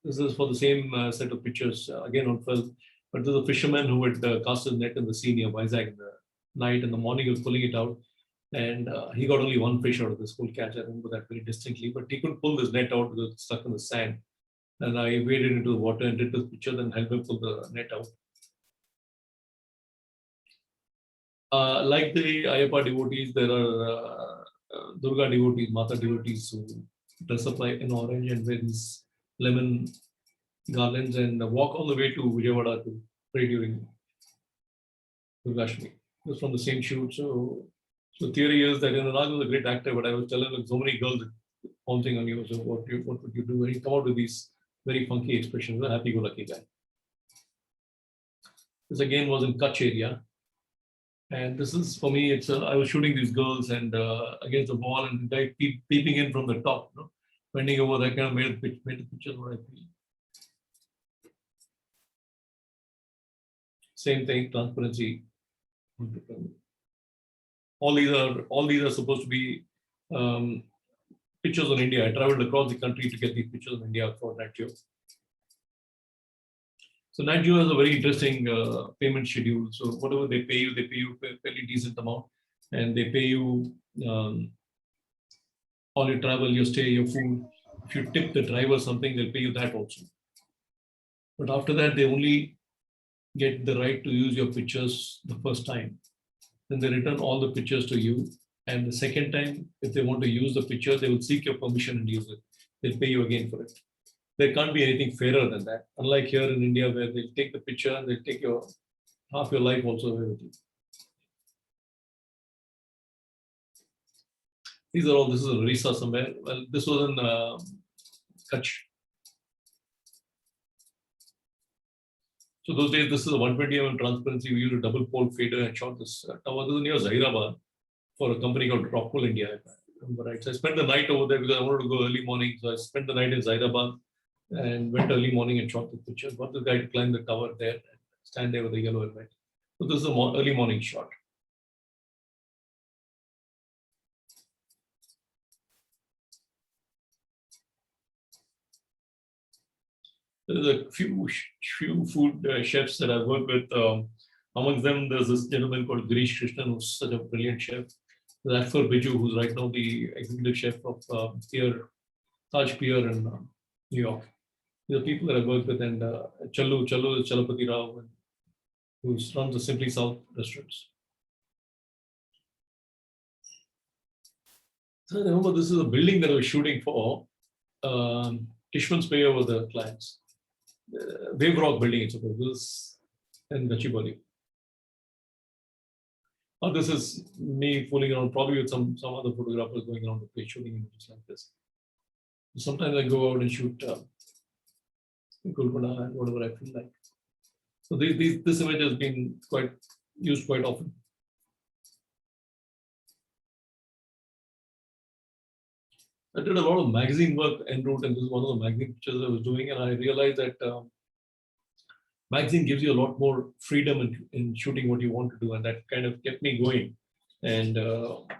This is for the same set of pictures again on film. But there's a fisherman who had cast his net in the sea near Vizag in the night. In the morning, he was pulling it out, and he got only one fish out of this whole catch. I remember that very distinctly. But he couldn't pull this net out because it's stuck in the sand. And I waded into the water and did this picture, then helped him pull the net out. Like the Ayappa devotees, there are Durga devotees, Mata devotees who dress up in orange and wear these lemon garlands and walk all the way to Vijayawada to pray during Durgashmi. It was from the same shoot. So theory is that Nag was a great actor, but I was telling him so many girls pouncing on you. So what would you do? And he come out with these very funky expressions. A happy-go-lucky guy. This again was in Kutch area. And this is, for me, I was shooting these girls and against the wall, and the guy peeping in from the top, bending over, that kind of made the picture what I feel. Same thing, transparency. All these are supposed to be pictures on India. I traveled across the country to get these pictures of India for Nat Geo. So Nat Geo has a very interesting payment schedule. So whatever they pay you a fairly decent amount, and they pay you all your travel, your stay, your food. If you tip the driver something, they'll pay you that also. But after that, they only get the right to use your pictures the first time. Then they return all the pictures to you. And the second time, if they want to use the picture, they will seek your permission and use it. They'll pay you again for it. There can't be anything fairer than that. Unlike here in India, where they'll take the picture and they'll take your half your life also away with you. These are all, this is a Orissa somewhere. Well, this was in Kutch. So those days, this is a 120 mm transparency. We used a double pole fader and shot this tower. This is near Hyderabad for a company called Rockwell India, if I remember right. So I spent the night over there because I wanted to go early morning. So I spent the night in Hyderabad and went early morning and shot the picture. Got the guy to climb the tower there and stand there with a yellow helmet. So this is an early morning shot. There's a few food chefs that I've worked with. Amongst them, there's this gentleman called Girish Krishnan, who's such a brilliant chef. There's Akbar Biju, who's right now the executive chef of Taj Pier in New York. These are people that I've worked with, and Challu is Chalapati Rao, who runs the Simply South restaurants. So I remember this is a building that I was shooting for. Tishman Speyer were the clients. Wave Rock building, it's supposed. This is in Gachibowli. Oh, this is me fooling around, probably with some other photographers going around the place shooting images like this. Sometimes I go out and shoot Golconda and whatever I feel like. So this image has been used quite often. I did a lot of magazine work en route, and this is one of the magazine pictures I was doing, and I realized that magazine gives you a lot more freedom in shooting what you want to do, and that kind of kept me going. And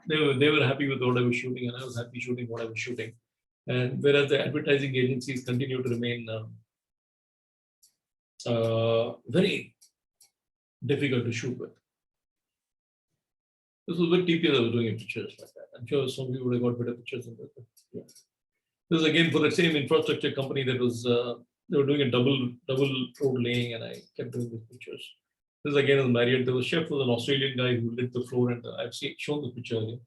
they were happy with what I was shooting, and I was happy shooting what I was shooting. And whereas the advertising agencies continue to remain very difficult to shoot with. This was with TPS I was doing pictures like that. I'm sure some of you would have got better pictures than that. Yeah. This is again for the same infrastructure company that was, they were doing a double road laying, and I kept doing these pictures. This is again in Marriott. There was a chef, was an Australian guy who lit the floor, and I've shown the picture earlier.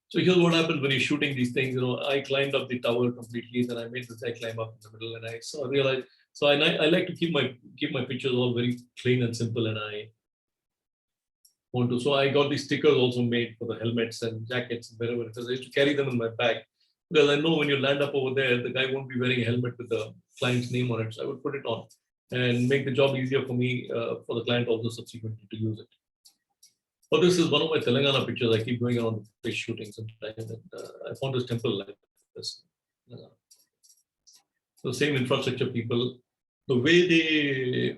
So here's what happens when you're shooting these things. You know, I climbed up the tower completely, then I made the guy climb up in the middle, and I realized. So I like to keep my pictures all very clean and simple, and I want to. So I got these stickers also made for the helmets and jackets and wherever, because I used to carry them in my bag, because I know when you land up over there, the guy won't be wearing a helmet with the client's name on it. So I would put it on and make the job easier for me, for the client also subsequently to use it. But this is one of my Telangana pictures. I keep going around the place shooting sometimes, and I found this temple like this. The same infrastructure people, the way they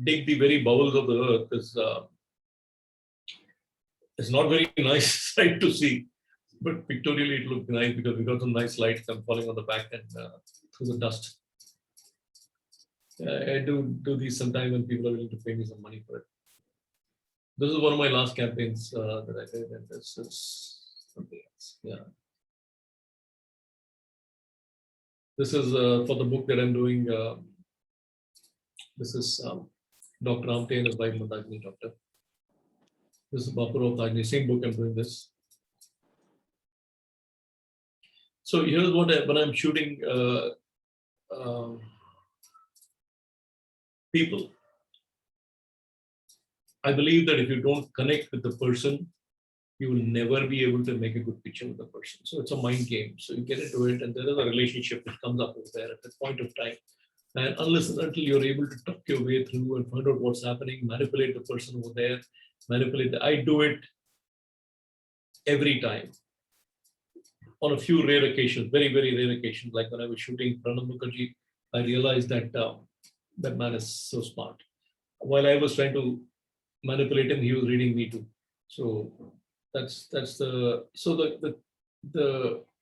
dig the very bowels of the earth is it's not very nice sight to see, but pictorially it looked nice because we got some nice lights come falling on the back and through the dust. I do these sometimes when people are willing to pay me some money for it. This is one of my last campaigns that I did, and this is something else. Yeah. This is for the book that I'm doing. This is Dr. Amte and his wife Mandagini Doctor. This is Bapuro Tajni, same book I'm doing this. So here's what when I'm shooting people. I believe that if you don't connect with the person, you will never be able to make a good picture with the person. So it's a mind game. So you get into it, and there is a relationship that comes up over there at that point of time. And unless and until you're able to tuck your way through and find out what's happening, manipulate the person over there, I do it every time. On a few rare occasions, very, very rare occasions, like when I was shooting Pranab Mukherjee, I realized that that man is so smart. While I was trying to manipulate him, he was reading me too. So that's the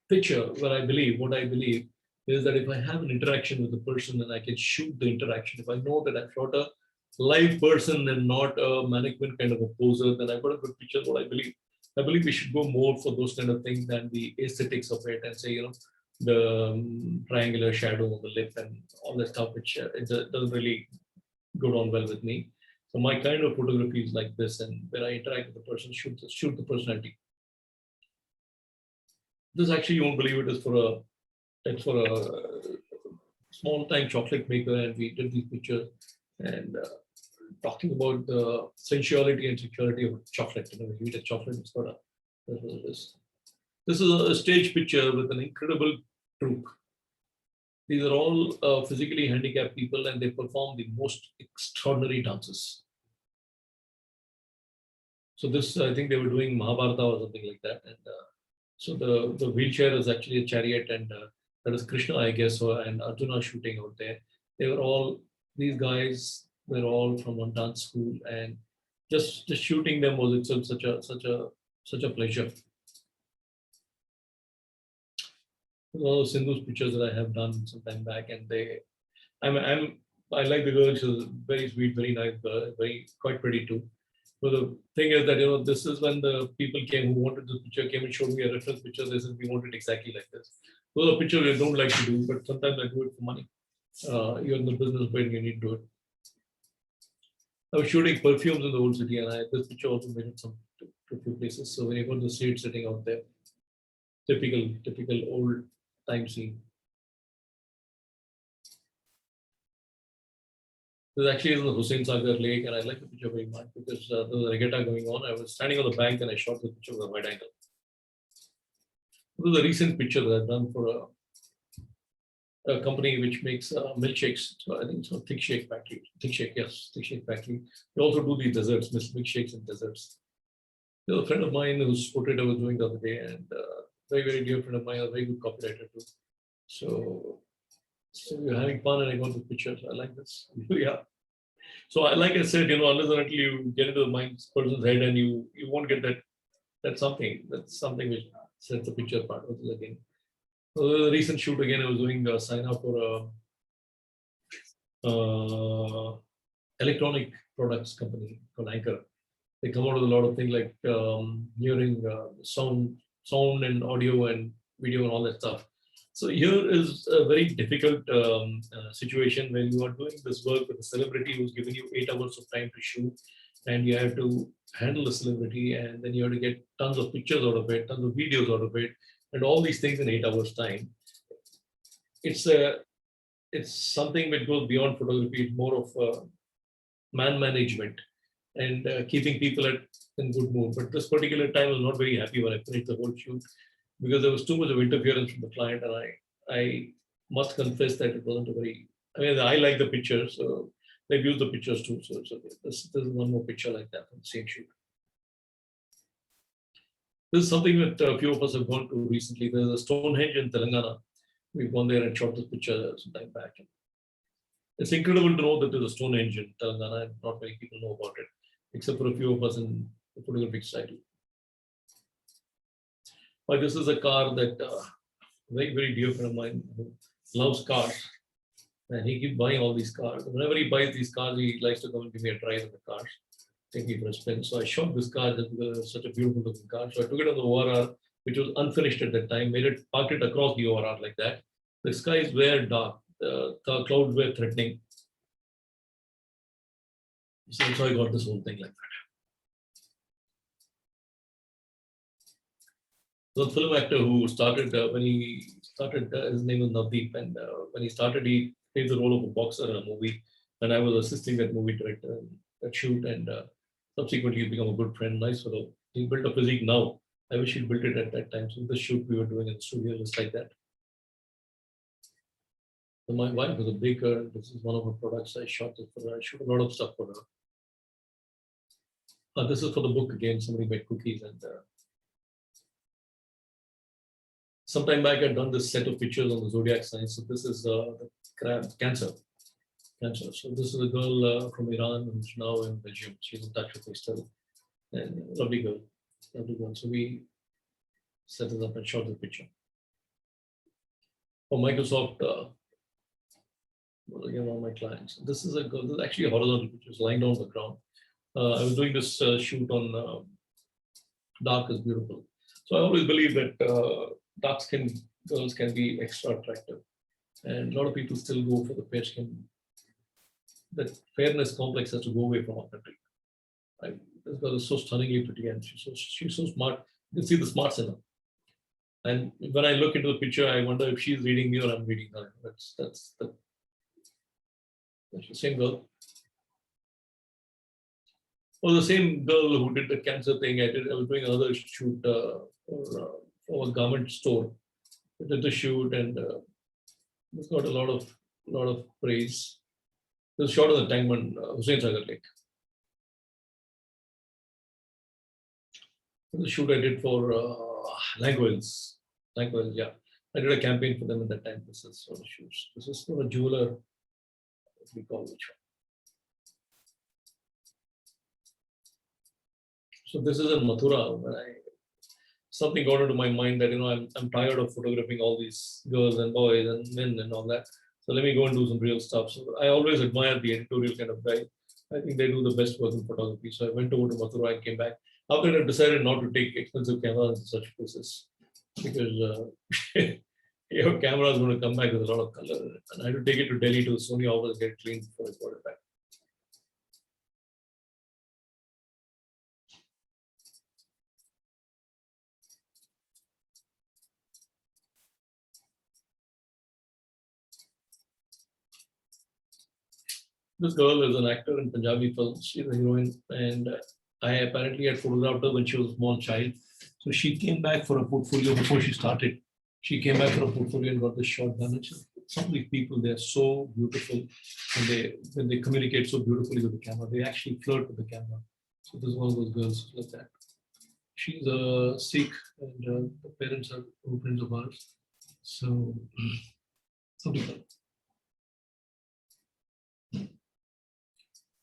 picture where what I believe is that if I have an interaction with the person and I can shoot the interaction, if I know that I've shot a live person and not a mannequin kind of a poser, then I've got a good picture of what I believe. I believe we should go more for those kind of things than the aesthetics of it, and say, you know, the triangular shadow of the lip and all that stuff, which it doesn't really go down well with me. So my kind of photography is like this, and when I interact with the person, shoot the personality. This actually, you won't believe it, is it's for a small time chocolate maker, and we did these pictures and talking about the sensuality and security of chocolate. You know, when you eat a chocolate, it's got a, that's what it is. This is a stage picture with an incredible troupe. These are all physically handicapped people, and they perform the most extraordinary dances. So this, I think they were doing Mahabharata or something like that. And so the wheelchair is actually a chariot, and that is Krishna, I guess, and Arjuna shooting out there. They were all, these guys were all from one dance school, and just shooting them was itself such a pleasure. All the Sindhu's pictures that I have done some time back, and I like the girl. She's very sweet, very nice girl, quite pretty too. So the thing is that, you know, this is when the people came who wanted this picture, came and showed me a reference picture. They said we want it exactly like this. Those are pictures I don't like to do, but sometimes I do it for money. You're in the business when you need to do it. I was shooting perfumes in the old city, and this picture also made it to a few places. So when you go to see it sitting out there, typical old time scene. This actually is in the Hussain Sagar Lake, and I like the picture very much because there was a regatta going on. I was standing on the bank and I shot the picture with a wide angle. This is a recent picture that I've done for a company which makes milkshakes. So I think it's a Thick Shake Factory. Thick Shake Factory. They also do these desserts, milkshakes and desserts. There's a friend of mine whose portrait I was doing the other day, and very dear friend of mine, a very good copywriter too. So we're having fun, and I got the pictures. I like this. Yeah. So like I said, you know, unless and until you get into the person's head, and you won't get that's something which sets the picture apart. Again, so the recent shoot again, I was doing a sign up for a electronic products company called Anchor. They come out with a lot of things like hearing, sound and audio and video and all that stuff. So here is a very difficult situation when you are doing this work with a celebrity who's giving you 8 hours of time to shoot, and you have to handle the celebrity, and then you have to get tons of pictures out of it, tons of videos out of it, and all these things in 8 hours time. It's something that goes beyond photography. It's more of man management and keeping people in good mood. But this particular time I was not very happy when I finished the whole shoot, because there was too much of interference from the client, and I must confess that it wasn't a very, I mean, I like the pictures, so they've used the pictures too. So this is one more picture like that from the same shoot. This is something that a few of us have gone to recently. There's a Stonehenge in Telangana. We've gone there and shot this picture some time back. It's incredible to know that there's a Stonehenge in Telangana, and not many people know about it, except for a few of us in the photographic society. But this is a car that very dear friend of mine who loves cars, and he keeps buying all these cars. Whenever he buys these cars, he likes to come and give me a drive in the cars, take me for a spin. So I shot this car just because it was such a beautiful looking car. So I took it on the ORR, which was unfinished at that time, parked it across the ORR like that. The skies were dark, the clouds were threatening. So I got this whole thing like that. The film actor who started, when he started, his name was Navdeep, and when he started, he played the role of a boxer in a movie, and I was assisting that movie director in that shoot, and subsequently he became a good friend, nice fellow. He built a physique now. I wish he'd built it at that time. So the shoot we were doing in the studio, just like that. So my wife was a baker. This is one of her products. I shot it for her. I shoot a lot of stuff for her. This is for the book again. Somebody made cookies, and sometime back I'd done this set of pictures on the Zodiac Signs. So this is the cancer. So this is a girl from Iran who's now in Belgium. She's in touch with me still. And lovely girl. So we set this up and shot the picture. For Microsoft, again, one of my clients. This is a girl. This is actually a horizontal picture. It's lying down on the ground. I was doing this shoot on dark is beautiful. So I always believe that dark skinned girls can be extra attractive, and a lot of people still go for the fair skin that fairness complex has to go away from our country. Right? This girl is so stunningly pretty, and she's so smart. You can see the smarts in her. And when I look into the picture, I wonder if she's reading me or I'm reading her. That's the same girl. Oh, the same girl who did the cancer thing. I was doing another shoot for a garment store. I did the shoot, and it's got a lot of praise. It was shot on the Tangman Hussain Sagar Lake. The shoot I did for Langoils. Yeah. I did a campaign for them at that time. This is sort of shoots. This is for a jeweler. What we call which one. So this is in Mathura. Something got into my mind that I'm tired of photographing all these girls and boys and men and all that. So let me go and do some real stuff. So I always admire the editorial kind of guy. I think they do the best work in photography. So I went over to Mathura and came back. After that, I decided not to take expensive cameras in such places because your camera is going to come back with a lot of color. And I had to take it to Delhi to the Sony office, get it cleaned before I got it back. This girl is an actor in Punjabi films. She's a heroine, and I apparently had photographed her when she was a small child. So she came back for a portfolio before she started. She came back for a portfolio and got this shot done. And some of these people, they're so beautiful, and when they communicate so beautifully with the camera, they actually flirt with the camera. So this is one of those girls like that. She's a Sikh, and the parents are friends of ours. So something like that.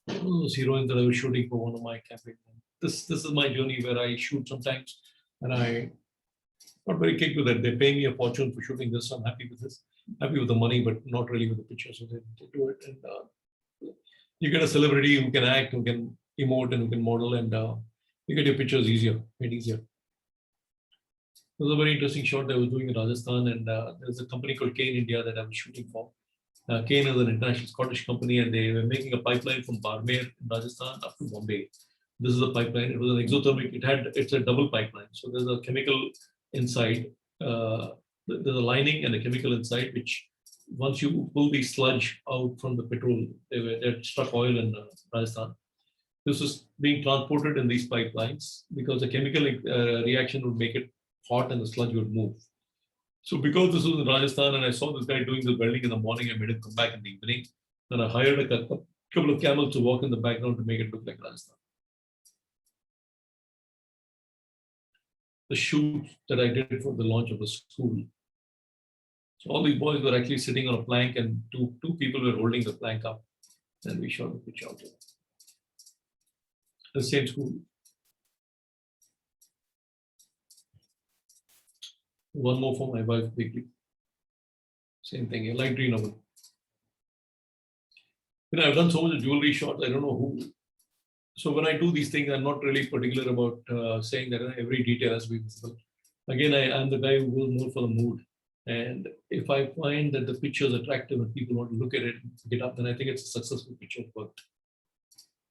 Those heroines that I was shooting for one of my campaigns. This is my journey where I shoot sometimes, and I'm not very kicked with it. They pay me a fortune for shooting this. So I'm happy with this. Happy with the money, but not really with the picture. So they do it, and you get a celebrity who can act, who can emote, and who can model, and you get your pictures made easier. It was a very interesting shot that I was doing in Rajasthan, and there's a company called Kane India that I was shooting for. Kane is an international Scottish company, and they were making a pipeline from Barmer in Rajasthan up to Bombay. This is a pipeline. It was an exothermic. It's a double pipeline. So there's a chemical inside. There's a lining and a chemical inside, which once you pull the sludge out from the petrol, they struck oil in Rajasthan. This is being transported in these pipelines because the chemical reaction would make it hot and the sludge would move. So because this was in Rajasthan and I saw this guy doing the welding in the morning, I made him come back in the evening. And I hired a couple of camels to walk in the background to make it look like Rajasthan. The shoot that I did for the launch of the school. So all these boys were actually sitting on a plank, and two people were holding the plank up. And we shot the picture out there. The same school. One more for my wife quickly. Same thing, a light green oven. I've done so much jewelry shots, I don't know who. So when I do these things, I'm not really particular about saying that every detail has to be visible. Again, I'm the guy who goes more for the mood. And if I find that the picture is attractive and people want to look at it and get up, then I think it's a successful picture worked.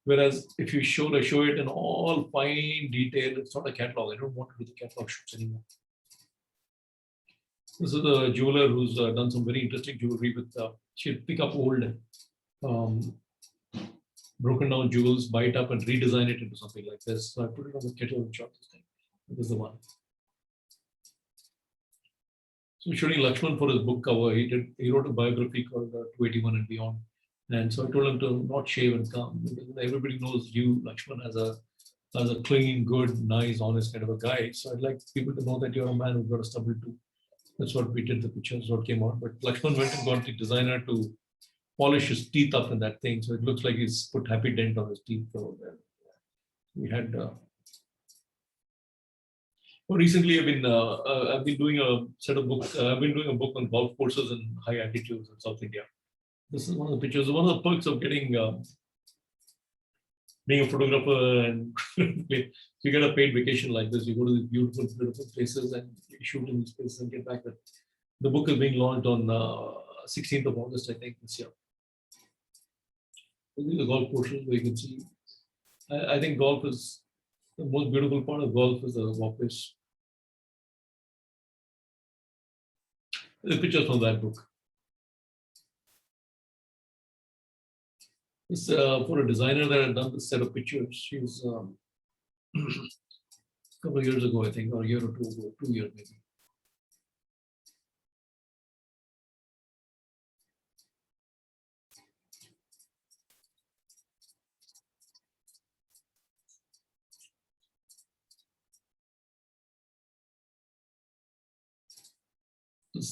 Whereas if you show it in all fine detail, it's not a catalog. I don't want to do the catalog shoots anymore. This is a jeweler who's done some very interesting jewelry with, she'll pick up old, broken down jewels, buy it up and redesign it into something like this. So I put it on the kettle and shot this thing. This is the one. So shooting Lakshman for his book cover, he wrote a biography called 281 and Beyond. And so I told him to not shave and come, because everybody knows you, Lakshman, as a clean, good, nice, honest kind of a guy. So I'd like people to know that you're a man who's got a stubble too. That's what we did. The pictures what came out. But Lakshman went and got the designer to polish his teeth up in that thing, so it looks like he's put happy dent on his teeth. So we had. Recently, I've been doing a set of books. I've been doing a book on golf courses and high altitudes in South India. This is one of the pictures. One of the perks of getting being a photographer, and you get a paid vacation like this. You go to these beautiful, beautiful places and you shoot in these places and get back. The book is being launched on 16th of August, I think, this year. These are golf courses where you can see. I think golf is the most beautiful part of golf is the walkways. The pictures from that book. This for a designer that had done this set of pictures. She was a couple of years ago, I think, or a year or two ago, 2 years maybe.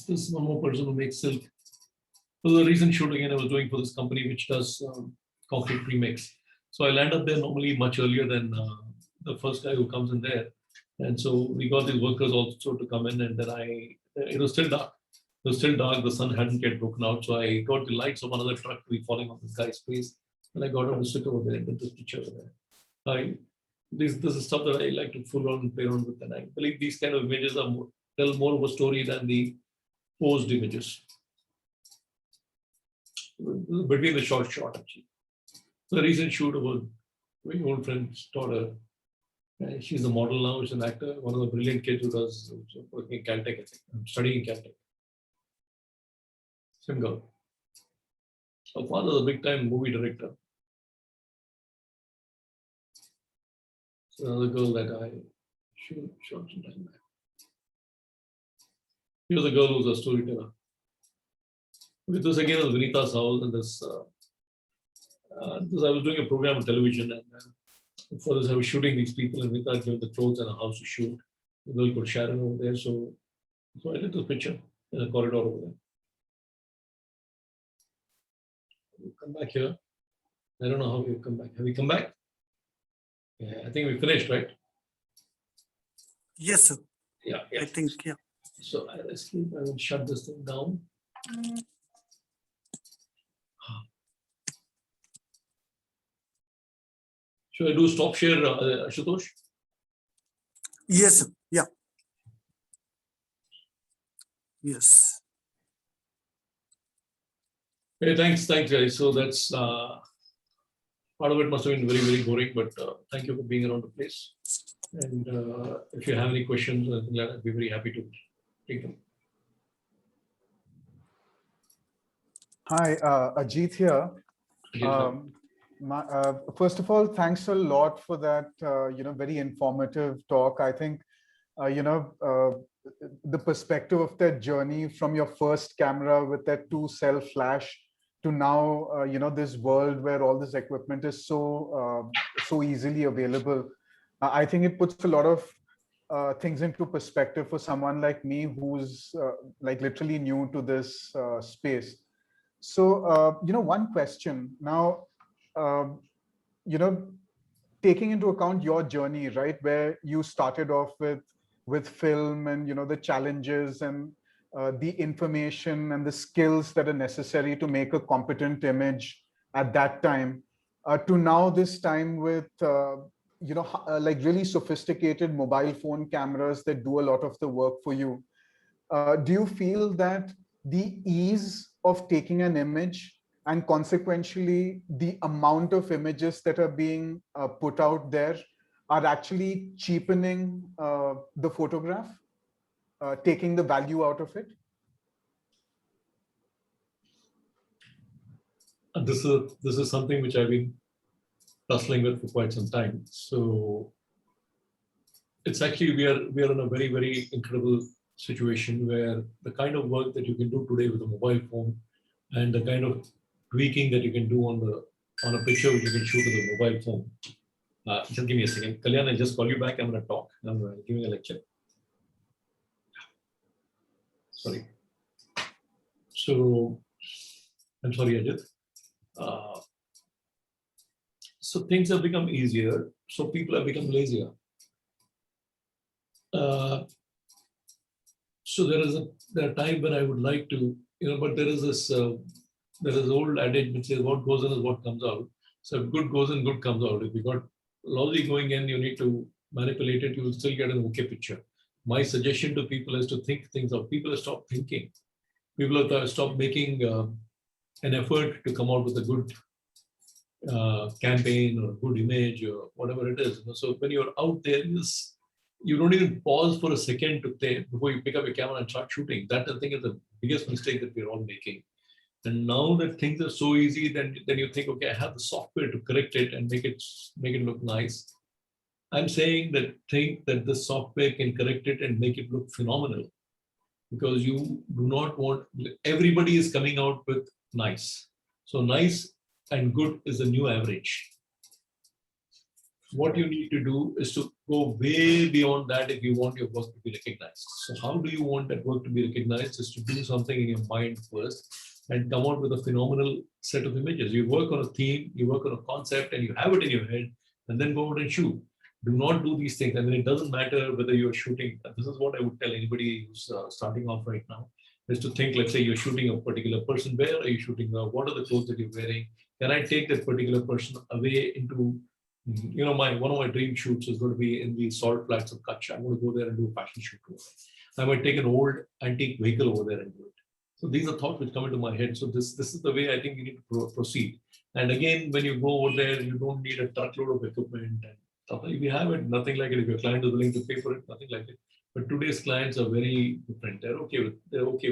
This one more person who makes silk. So the recent shoot again I was doing for this company which does concrete pre-mix. So I land up there normally much earlier than the first guy who comes in there. And so we got these workers also to come in, and then it was still dark. It was still dark, the sun hadn't yet broken out. So I got the lights of another truck to be falling on this guy's face. And I got him to sit over there and did this picture over there. This is stuff that I like to fool around and play around with. And I believe these kind of images tell more of a story than the posed images. Between the short actually. The recent shoot of a very old friend's daughter. She's a model now, she's an actor, one of the brilliant kids who does working in Caltech, I think. I'm studying in Caltech. Same girl. Her father is a big time movie director. It's another girl that I shot some time back. She was a girl who was a storyteller. With this again was Vinita's house, and this I was doing a program on television, and for this I was shooting these people, and Vinita gave the clothes and a house to shoot. The girl called Sharon over there, so I did this picture in a corridor over there. We'll come back here. I don't know how we've come back. Have we come back? Yeah, I think we finished, right? Yes, sir. Yeah. I think, yeah. So I will shut this thing down. Should I do stop share, Ashutosh? Yes, sir. Yeah. Yes. Hey, thanks, guys. So that's part of it must have been very, very boring, but thank you for being around the place. And if you have any questions, I'd be very happy to take them. Hi, Ajit here. First of all, thanks a lot for that, very informative talk. I think, the perspective of that journey from your first camera with that 2-cell flash to now, this world where all this equipment is so easily available. I think it puts a lot of things into perspective for someone like me who's like literally new to this space. So, one question now, taking into account your journey, right, where you started off with film and, the challenges and the information and the skills that are necessary to make a competent image at that time, to now this time with, like really sophisticated mobile phone cameras that do a lot of the work for you. Do you feel that the ease of taking an image and consequently the amount of images that are being put out there are actually cheapening the photograph, taking the value out of it? This is something which I've been tussling with for quite some time. So it's actually we are in a very, very incredible situation where the kind of work that you can do today with a mobile phone and the kind of tweaking that you can do on a picture which you can shoot with a mobile phone. Just give me a second. Kalyan, I'll just call you back. I'm going to talk. I'm giving a lecture. Sorry. So I'm sorry, Ajit. So things have become easier. So people have become lazier. So there are times when I would like to, but there is this old adage which says what goes in is what comes out. So if good goes in, good comes out. If you got lousy going in, you need to manipulate it, you will still get an okay picture. My suggestion to people is to think things out. People have stopped thinking. People have stopped making an effort to come out with a good campaign or good image or whatever it is. So when you're out there, you don't even pause for a second to play before you pick up your camera and start shooting. That I think is the biggest mistake that we're all making. And now that things are so easy, then you think, okay, I have the software to correct it and make it look nice. I'm saying that think that the software can correct it and make it look phenomenal, because you do not want, everybody is coming out with nice. So nice and good is the new average. What you need to do is to go way beyond that if you want your work to be recognized. So how do you want that work to be recognized? Is to do something in your mind first and come out with a phenomenal set of images. You work on a theme, you work on a concept, and you have it in your head, and then go out and shoot. Do not do these things. I mean, it doesn't matter whether you're shooting. This is what I would tell anybody who's starting off right now, is to think, let's say you're shooting a particular person. Where are you shooting? What are the clothes that you're wearing? Can I take that particular person away into, one of my dream shoots is going to be in the salt flats of Kutch. I'm going to go there and do a fashion shoot. I might take an old antique vehicle over there and do it. So these are thoughts which come into my head. So this is the way I think you need to proceed. And again, when you go over there, you don't need a truckload of equipment and stuff. If you have it, nothing like it. If your client is willing to pay for it, nothing like it. But today's clients are very different. They're okay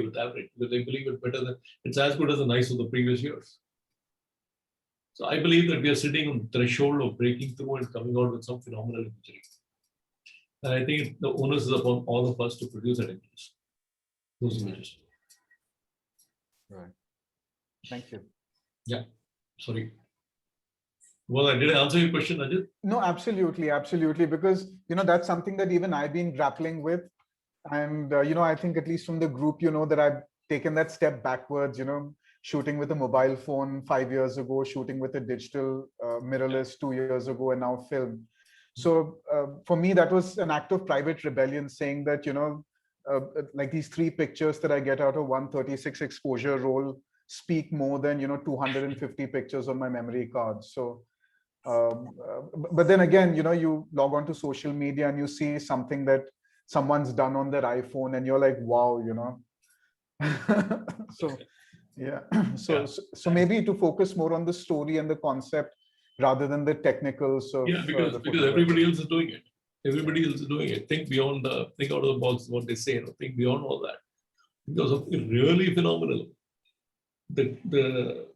with average, because they believe it better than, it's as good as the nice of the previous years. So I believe that we are sitting on the threshold of breaking through and coming out with some phenomenal imagery. And I think the onus is upon all of us to produce that images, those images. Right. Thank you. Yeah. Sorry. Well, did I answer your question, Ajit? No, absolutely, absolutely. Because, that's something that even I've been grappling with. And, I think at least from the group, that I've taken that step backwards, shooting with a mobile phone 5 years ago, shooting with a digital mirrorless 2 years ago, and now film. So for me, that was an act of private rebellion, saying that, like these 3 pictures that I get out of 136 exposure roll speak more than, 250 pictures on my memory card. So, but then again, you log on to social media and you see something that someone's done on their iPhone and you're like, wow, So, yeah. So maybe to focus more on the story and the concept rather than the technicals of because everybody else is doing it. Everybody else is doing it. Think out of the box, what they say. Think beyond all that. Because of really phenomenal. The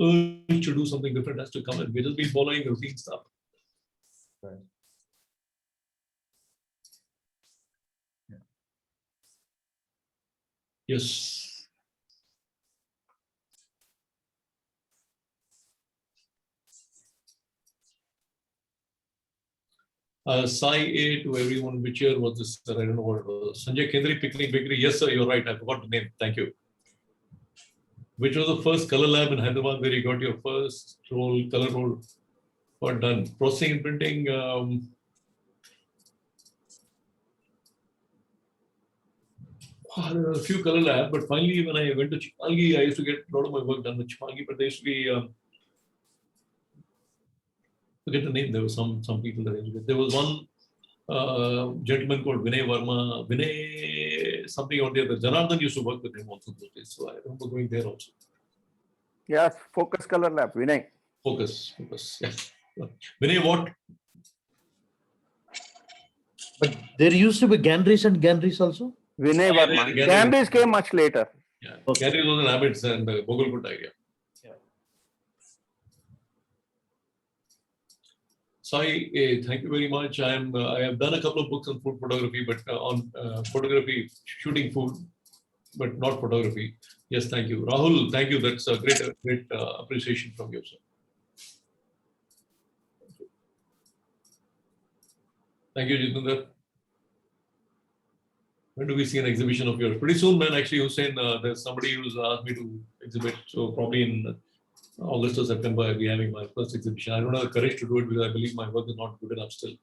urge to do something different has to come in. We've just been following routine stuff. Right. Yeah. Yes. Sai A to everyone, which year was this? I don't know what it was. Sanjay Kendri Picnic Bakery. Yes, sir, you're right. I forgot the name. Thank you. Which was the first color lab in Hyderabad where you got your first color roll done? Processing and printing. There were a few color labs, but finally when I went to Chimalgi, I used to get a lot of my work done with Chimalgi, but there used to be, forget the name, there were some people that I used to get. There was one gentleman called Vinay Verma, Vinay something or the other. Janardhan used to work with him also those days, so I remember going there also. Yes, Focus Color Lab, Vinay. Focus, yes. Vinay what? But there used to be Ganries and Ganries also? Vinay Verma. Ganries came much later. Yeah, okay. Ganries was an Abbott's and Bogolput area. Yeah. Sai, thank you very much. I have done a couple of books on food photography, but on photography, shooting food, but not photography. Yes, thank you. Rahul, thank you. That's a great appreciation from you, sir. Thank you, Jitendra. When do we see an exhibition of yours? Pretty soon, man. Actually, Hussein, there's somebody who's asked me to exhibit. So probably in August or September, I'll be having my first exhibition. I don't have the courage to do it because I believe my work is not good enough still.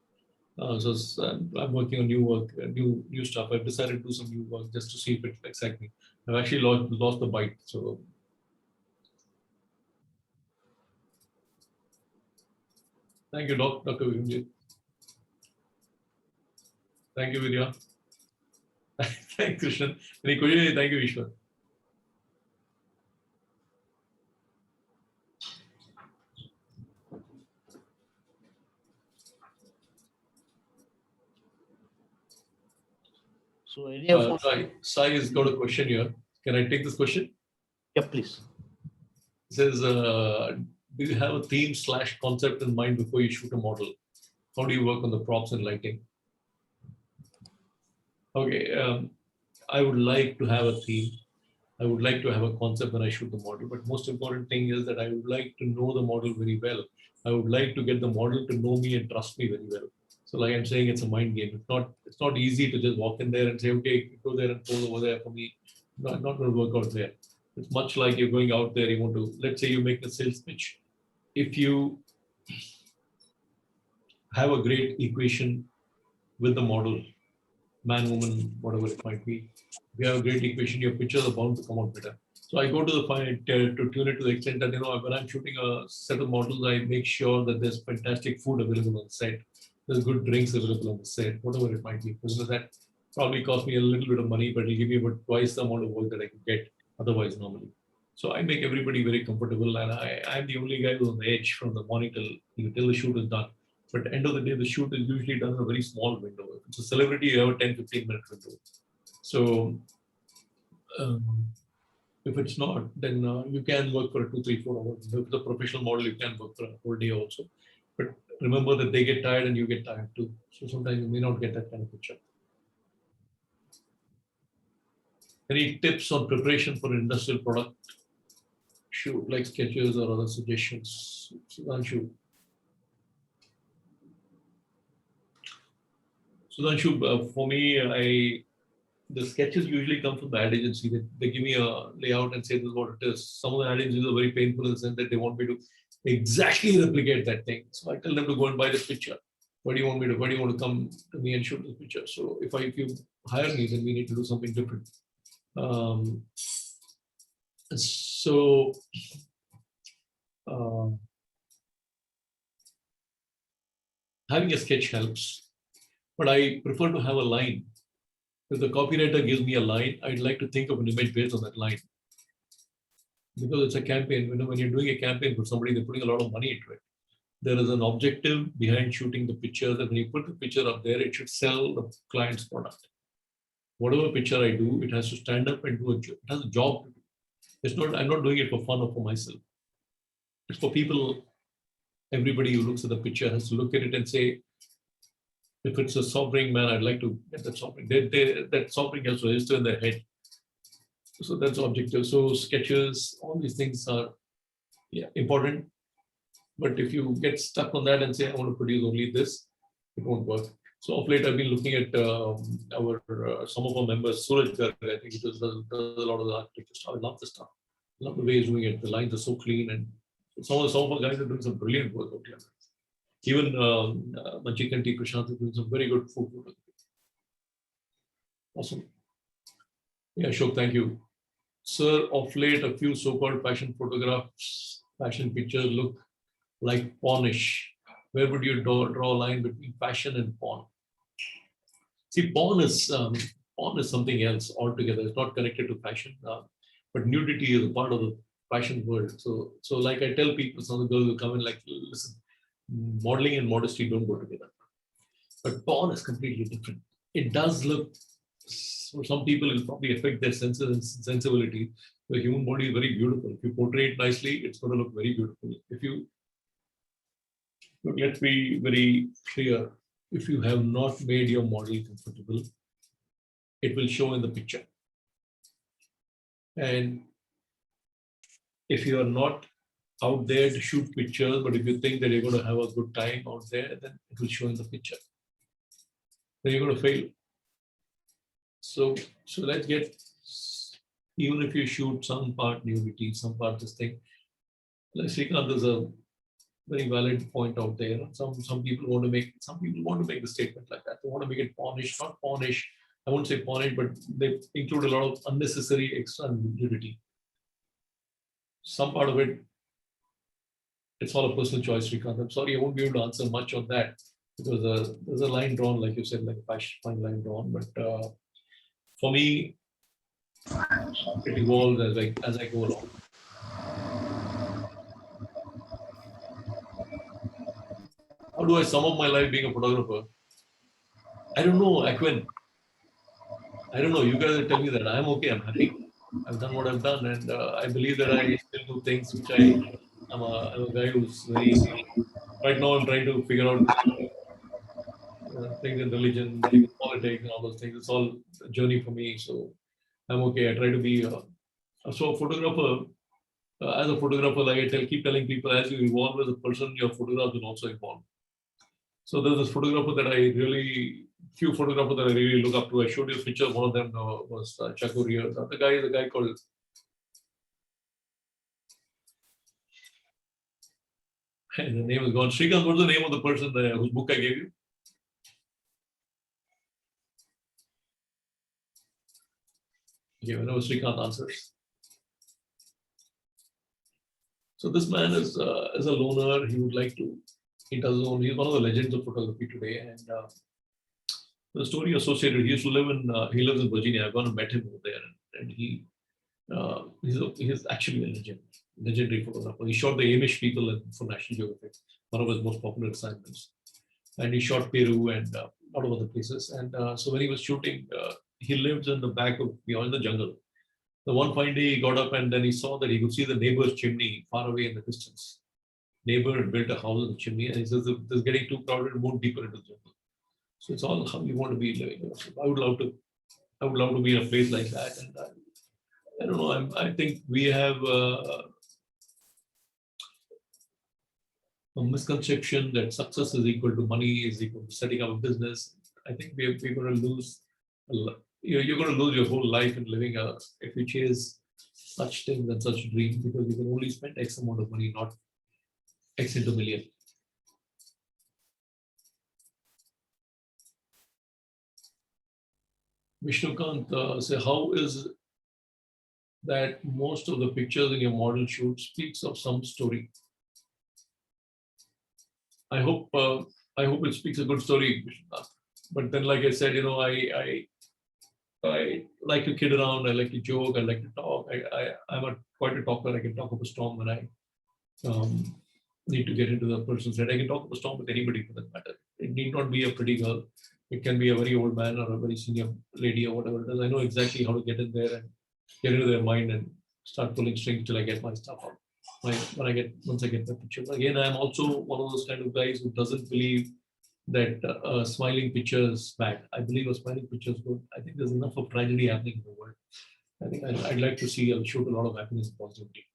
I'm working on new work, new stuff. I've decided to do some new work just to see if it excites me. I've actually lost the bite. So thank you, Dr. Vijay. Thank you, Vidya. Thank you, Krishnan. Thank you, Ishwar. So any of Sai has got a question here. Can I take this question? yeah, please. It says, do you have a theme / concept in mind before you shoot a model? How do you work on the props and lighting? Okay, I would like to have a theme. I would like to have a concept when I shoot the model, but most important thing is that I would like to know the model very well. I would like to get the model to know me and trust me very well. So like I'm saying, it's a mind game. It's not easy to just walk in there and say, okay, go there and pose over there for me. No, I'm not going to work out there. It's much like you're going out there, you want to, let's say you make a sales pitch. If you have a great equation with the model, man, woman, whatever it might be, if you have a great equation, your pictures are bound to come out better. So I go to the point to tune it to the extent that, when I'm shooting a set of models, I make sure that there's fantastic food available on the set. There's good drinks available on the set, whatever it might be. Because that probably cost me a little bit of money, but it'll give me about twice the amount of work that I could get otherwise normally. So I make everybody very comfortable, and I'm the only guy who's on the edge from the morning till the shoot is done. But at the end of the day, the shoot is usually done in a very small window. If it's a celebrity, you have a 10-15 minute window. So if it's not, then you can work for 2, 3, 4 hours. If it's a professional model, you can work for a whole day also. But remember that they get tired and you get tired too. So sometimes you may not get that kind of picture. Any tips on preparation for an industrial product shoot, like sketches or other suggestions? Sudhanshu. Sudhanshu, for me, the sketches usually come from the ad agency. They give me a layout and say this is what it is. Some of the ad agencies are very painful in the sense that they want me to exactly replicate that thing. So I tell them to go and buy this picture. Where do you want to come to me and shoot this picture? So if you hire me, then we need to do something different. Having a sketch helps, but I prefer to have a line. If the copywriter gives me a line, I'd like to think of an image based on that line. Because it's a campaign. When you're doing a campaign for somebody, they're putting a lot of money into it. There is an objective behind shooting the picture that when you put the picture up there, it should sell the client's product. Whatever picture I do, it has to stand up and do a job. It has a job to do. I'm not doing it for fun or for myself. It's for people. Everybody who looks at the picture has to look at it and say, if it's a sovereign man, I'd like to get that sovereign. That sovereign has to register in their head. So that's objective. So sketches, all these things are important. But if you get stuck on that and say, I want to produce only this, it won't work. So of late, I've been looking at some of our members, Suraj Garg, I think he does a lot of the architecture stuff. I love the stuff. I love the way he's doing it. The lines are so clean, and some of our guys are doing some brilliant work out here. Even Manchikanti Prashant is doing some very good food photography. Awesome. Yeah, Ashok, thank you. Sir, of late, a few so-called fashion pictures look like pornish. Where would you draw a line between fashion and porn? See, porn is something else altogether. It's not connected to fashion, but nudity is a part of the fashion world. So like I tell people, some of the girls will come in like, listen, modeling and modesty don't go together. But porn is completely different. It does look, for some people, it will probably affect their senses and sensibility. The human body is very beautiful. If you portray it nicely, it's going to look very beautiful. Let's be very clear. If you have not made your model comfortable, it will show in the picture. And if you are not out there to shoot pictures, but if you think that you're going to have a good time out there, then it will show in the picture. Then you're going to fail. So let's get, even if you shoot some part nudity, some part this thing, like Srikanth, there's a very valid point out there. Some people want to make the statement like that. They want to make it pornish, not pornish. I won't say pornish, but they include a lot of unnecessary extra nudity. Some part of it, it's all a personal choice, Srikanth. I'm sorry, I won't be able to answer much on that because there's a line drawn, like you said, like a fine line drawn. But for me, it evolves as I go along. How do I sum up my life being a photographer? I don't know, Akwin. I don't know. You guys tell me that. I'm okay. I'm happy. I've done what I've done, and I believe that I still do things which I'm a guy who's very. Right now, I'm trying to figure out things in religion, things in politics, and all those things. It's all a journey for me. So I'm okay. I try to be so a photographer. As a photographer, like keep telling people, as you evolve as a person, your photographs will also evolve. So there's this photographer that I really, few photographers that I really look up to. I showed you a picture. One of them was Chakuria. The other guy is a guy called. The name is gone. Srikanth, what's the name of the person whose book I gave you? Okay, whenever Srikanth answers. So this man is a loner. He would like to. He does own. He's one of the legends of photography today, and the story associated. He used to live in. He lives in Virginia. I've gone and met him over there, and he's actually a legend, legendary photographer. He shot the Amish people for National Geographic, one of his most popular assignments, and he shot Peru and a lot of other places. And so when he was shooting, he lives in the back of in the jungle. The one fine day he got up and then he saw that he could see the neighbor's chimney far away in the distance. Neighbor had built a house in the chimney, and he says, "This is getting too crowded. Move deeper into the jungle." So it's all how you want to be living. So I would love to be in a place like that. And I don't know. I think we have a misconception that success is equal to money, is equal to setting up a business. I think we're going to lose. You're going to lose your whole life in living if you chase such things and such dreams, because you can only spend X amount of money, not X into million. Vishnukant, say, how is that most of the pictures in your model shoot speaks of some story? I hope it speaks a good story, Vishnukant. But then, like I said, I like to kid around. I like to joke. I like to talk. I'm quite a talker. I can talk up a storm when I need to get into the person's head. I can talk up a storm with anybody for that matter. It need not be a pretty girl. It can be a very old man or a very senior lady or whatever it is. I know exactly how to get in there and get into their mind and start pulling strings till I get my stuff out. Once I get the picture. Again, I'm also one of those kind of guys who doesn't believe that a smiling picture is bad. I believe a smiling picture is good. I think there's enough of tragedy happening in the world. I think I'd like to see, I'll shoot a lot of happiness and positivity.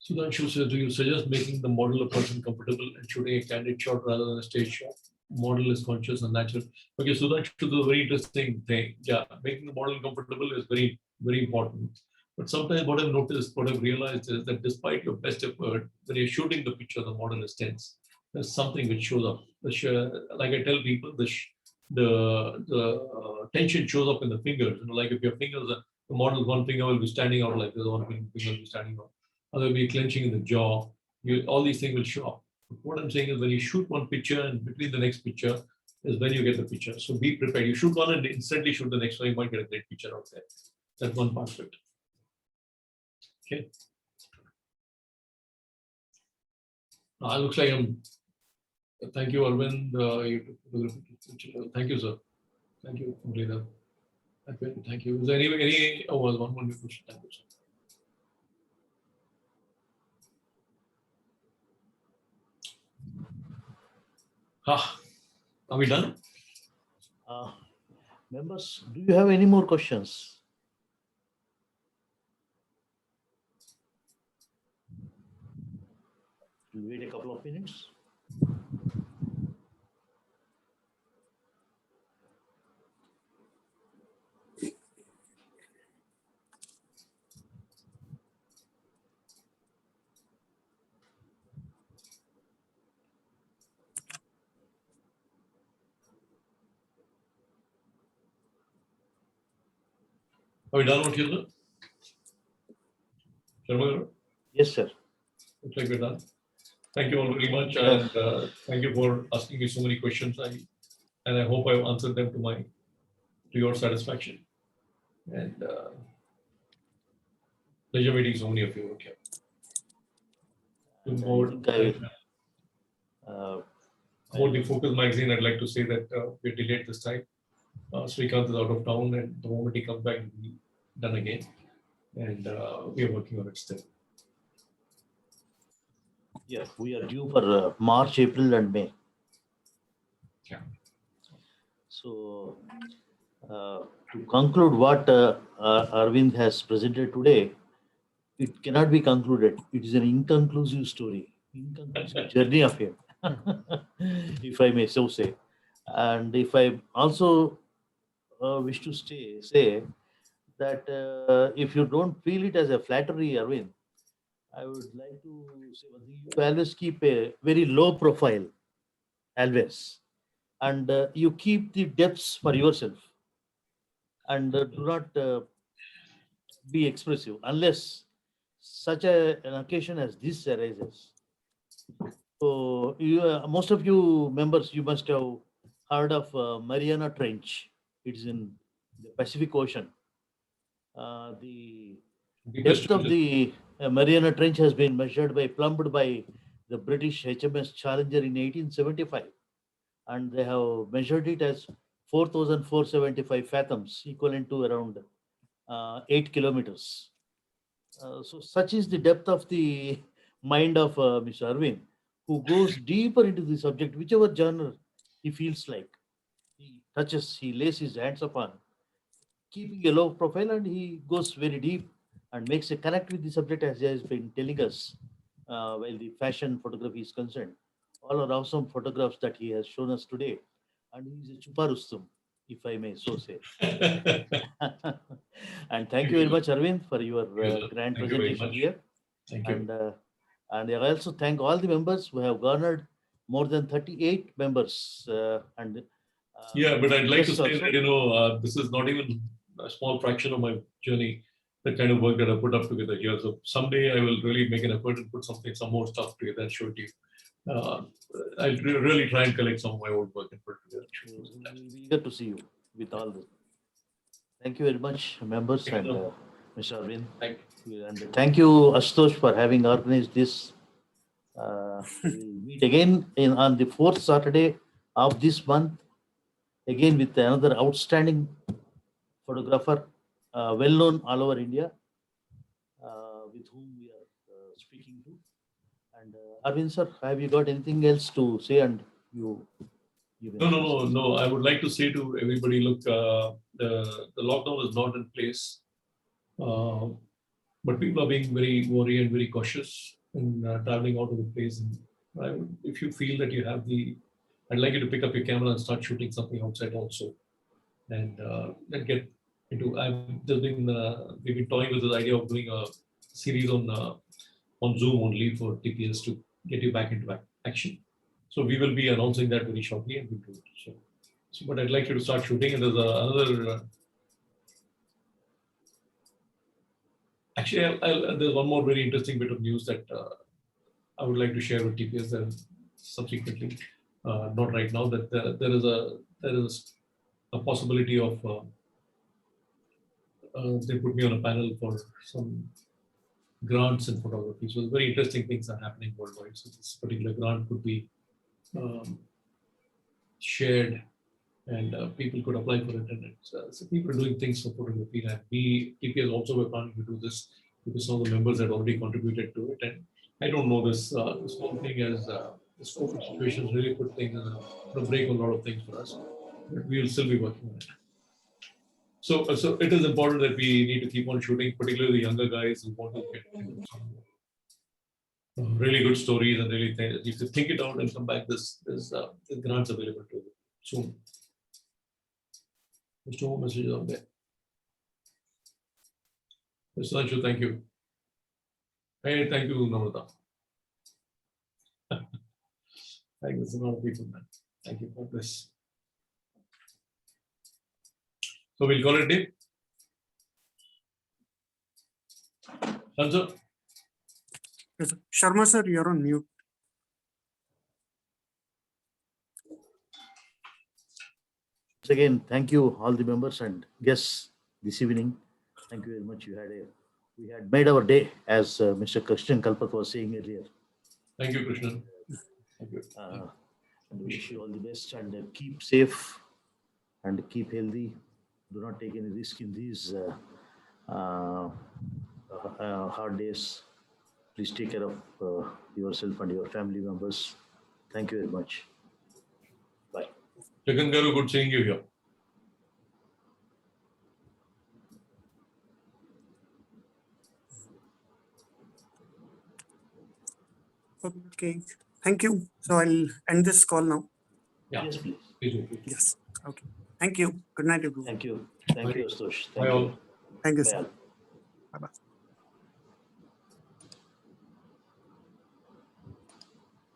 Sudhanshu says, do you suggest making the model a person comfortable and shooting a candid shot rather than a stage shot? Model is conscious and natural. Okay, Sudhanshu, this is a very interesting thing. Yeah, making the model comfortable is very, very important. But sometimes what I've noticed, what I've realized is that despite your best effort, when you're shooting the picture, the model is tense. There's something which shows up. Like I tell people, the tension shows up in the fingers. Like if your fingers, the model's one finger will be standing out like this, one finger will be standing out. Other will be clenching in the jaw. All these things will show up. But what I'm saying is when you shoot one picture and between the next picture is when you get the picture. So be prepared. You shoot one and instantly shoot the next one, you might get a great picture out there. That's one part of it. Okay. Looks like thank you, Arvind. Thank you, sir. Thank you, Leader. Thank you. Is there any? Oh, well, one more question. Thank you, sir. Are we done? Members, do you have any more questions? We'll wait a couple of minutes. Are we done with you, sir? Yes, sir. Looks like we're done. Thank you all very much, and thank you for asking me so many questions. And I hope I've answered them to your satisfaction. And pleasure meeting so many of you. Okay. About the Focus magazine, I'd like to say that we're delayed this time. Srikanth is out of town, and the moment he comes back, it will be done again. And we are working on it still. Yeah, we are due for March, April, and May. Yeah. So, to conclude what Arvind has presented today, it cannot be concluded. It is an inconclusive story, inconclusive journey of him, if I may so say. And if I also wish to say that if you don't feel it as a flattery, Arvind, I would like to say one thing. You always keep a very low profile, always. And you keep the depths for yourself. And do not be expressive unless such an occasion as this arises. So you, most of you members, you must have heard of Mariana Trench. It's in the Pacific Ocean. The Biggest depth of region. the Mariana Trench has been plumbed by the British HMS Challenger in 1875, and they have measured it as 4,475 fathoms, equivalent to around 8 kilometers. So such is the depth of the mind of Mr. Arvind, who goes deeper into the subject, whichever genre he feels like. He touches, he lays his hands upon, keeping a low profile, and he goes very deep and makes a connect with the subject, as he has been telling us while the fashion photography is concerned. All are awesome photographs that he has shown us today. And he is a chuparustum, if I may so say. And thank you very much, Arvind, for your grand Thank you very presentation much. here. Thank you. And I also thank all the members who have garnered more than 38 members. Yeah, but I'd like to guests say also. that, this is not even a small fraction of my journey, the kind of work that I put up together here. So someday I will really make an effort and put some more stuff together and show it to you. I'll really try and collect some of my old work and put it together. We'll be eager to see you with all this. Thank you very much, members, Thank and you. Mr. Arvind. Thank you. And thank you, Ashutosh, for having organized this. We'll meet again on the fourth Saturday of this month, again with another outstanding photographer, well known all over India, with whom we are speaking to. And Arvind sir, have you got anything else to say? And you No. I would like to say to everybody, look, the lockdown is not in place, but people are being very worried and very cautious in traveling out of the place. And if you feel that you have I'd like you to pick up your camera and start shooting something outside also, and get into. We've been toying with this idea of doing a series on Zoom only for TPS to get you back into action. So we will be announcing that very shortly, and we'll do it. So but I'd like you to start shooting. And there's another. Actually, there's one more very interesting bit of news that I would like to share with TPS subsequently. Not right now. That there is a possibility of they put me on a panel for some grants in photography. So very interesting things are happening worldwide. So this particular grant could be shared, and people could apply for it. And so people are doing things for photography, and TPS also were planning to do this because some of the members had already contributed to it. And I don't know this whole thing as the scope of situations really put things break a lot of things for us, but we will still be working on it. So it is important that we need to keep on shooting, particularly the younger guys who want to get into some really good stories, and really if you think it out and come back, there's grants available to you soon. There's two more messages on there. Mr. Anshu, thank you. Hey, thank you, Namrata. Thank you, a lot of people, man. Thank you for this. So we'll call it a day. Answer. Yes, sir. Sharma sir, you're on mute. once again, thank you all the members and guests this evening. Thank you very much. We had made our day, as Mr. Krishnan Kalpat was saying earlier. Thank you, Krishnan. Thank you. And wish you all the best, and keep safe and keep healthy. Do not take any risk in these hard days. Please take care of yourself and your family members. Thank you very much. Bye. Jagan Garu, good seeing you here. Okay, thank you. So I'll end this call now. Yeah. Yes, please. Please do. Yes. Okay. Thank you. Good night, everyone. Thank you. Thank you, Astosh. Bye all. Thank you, Bye sir. all. Bye-bye.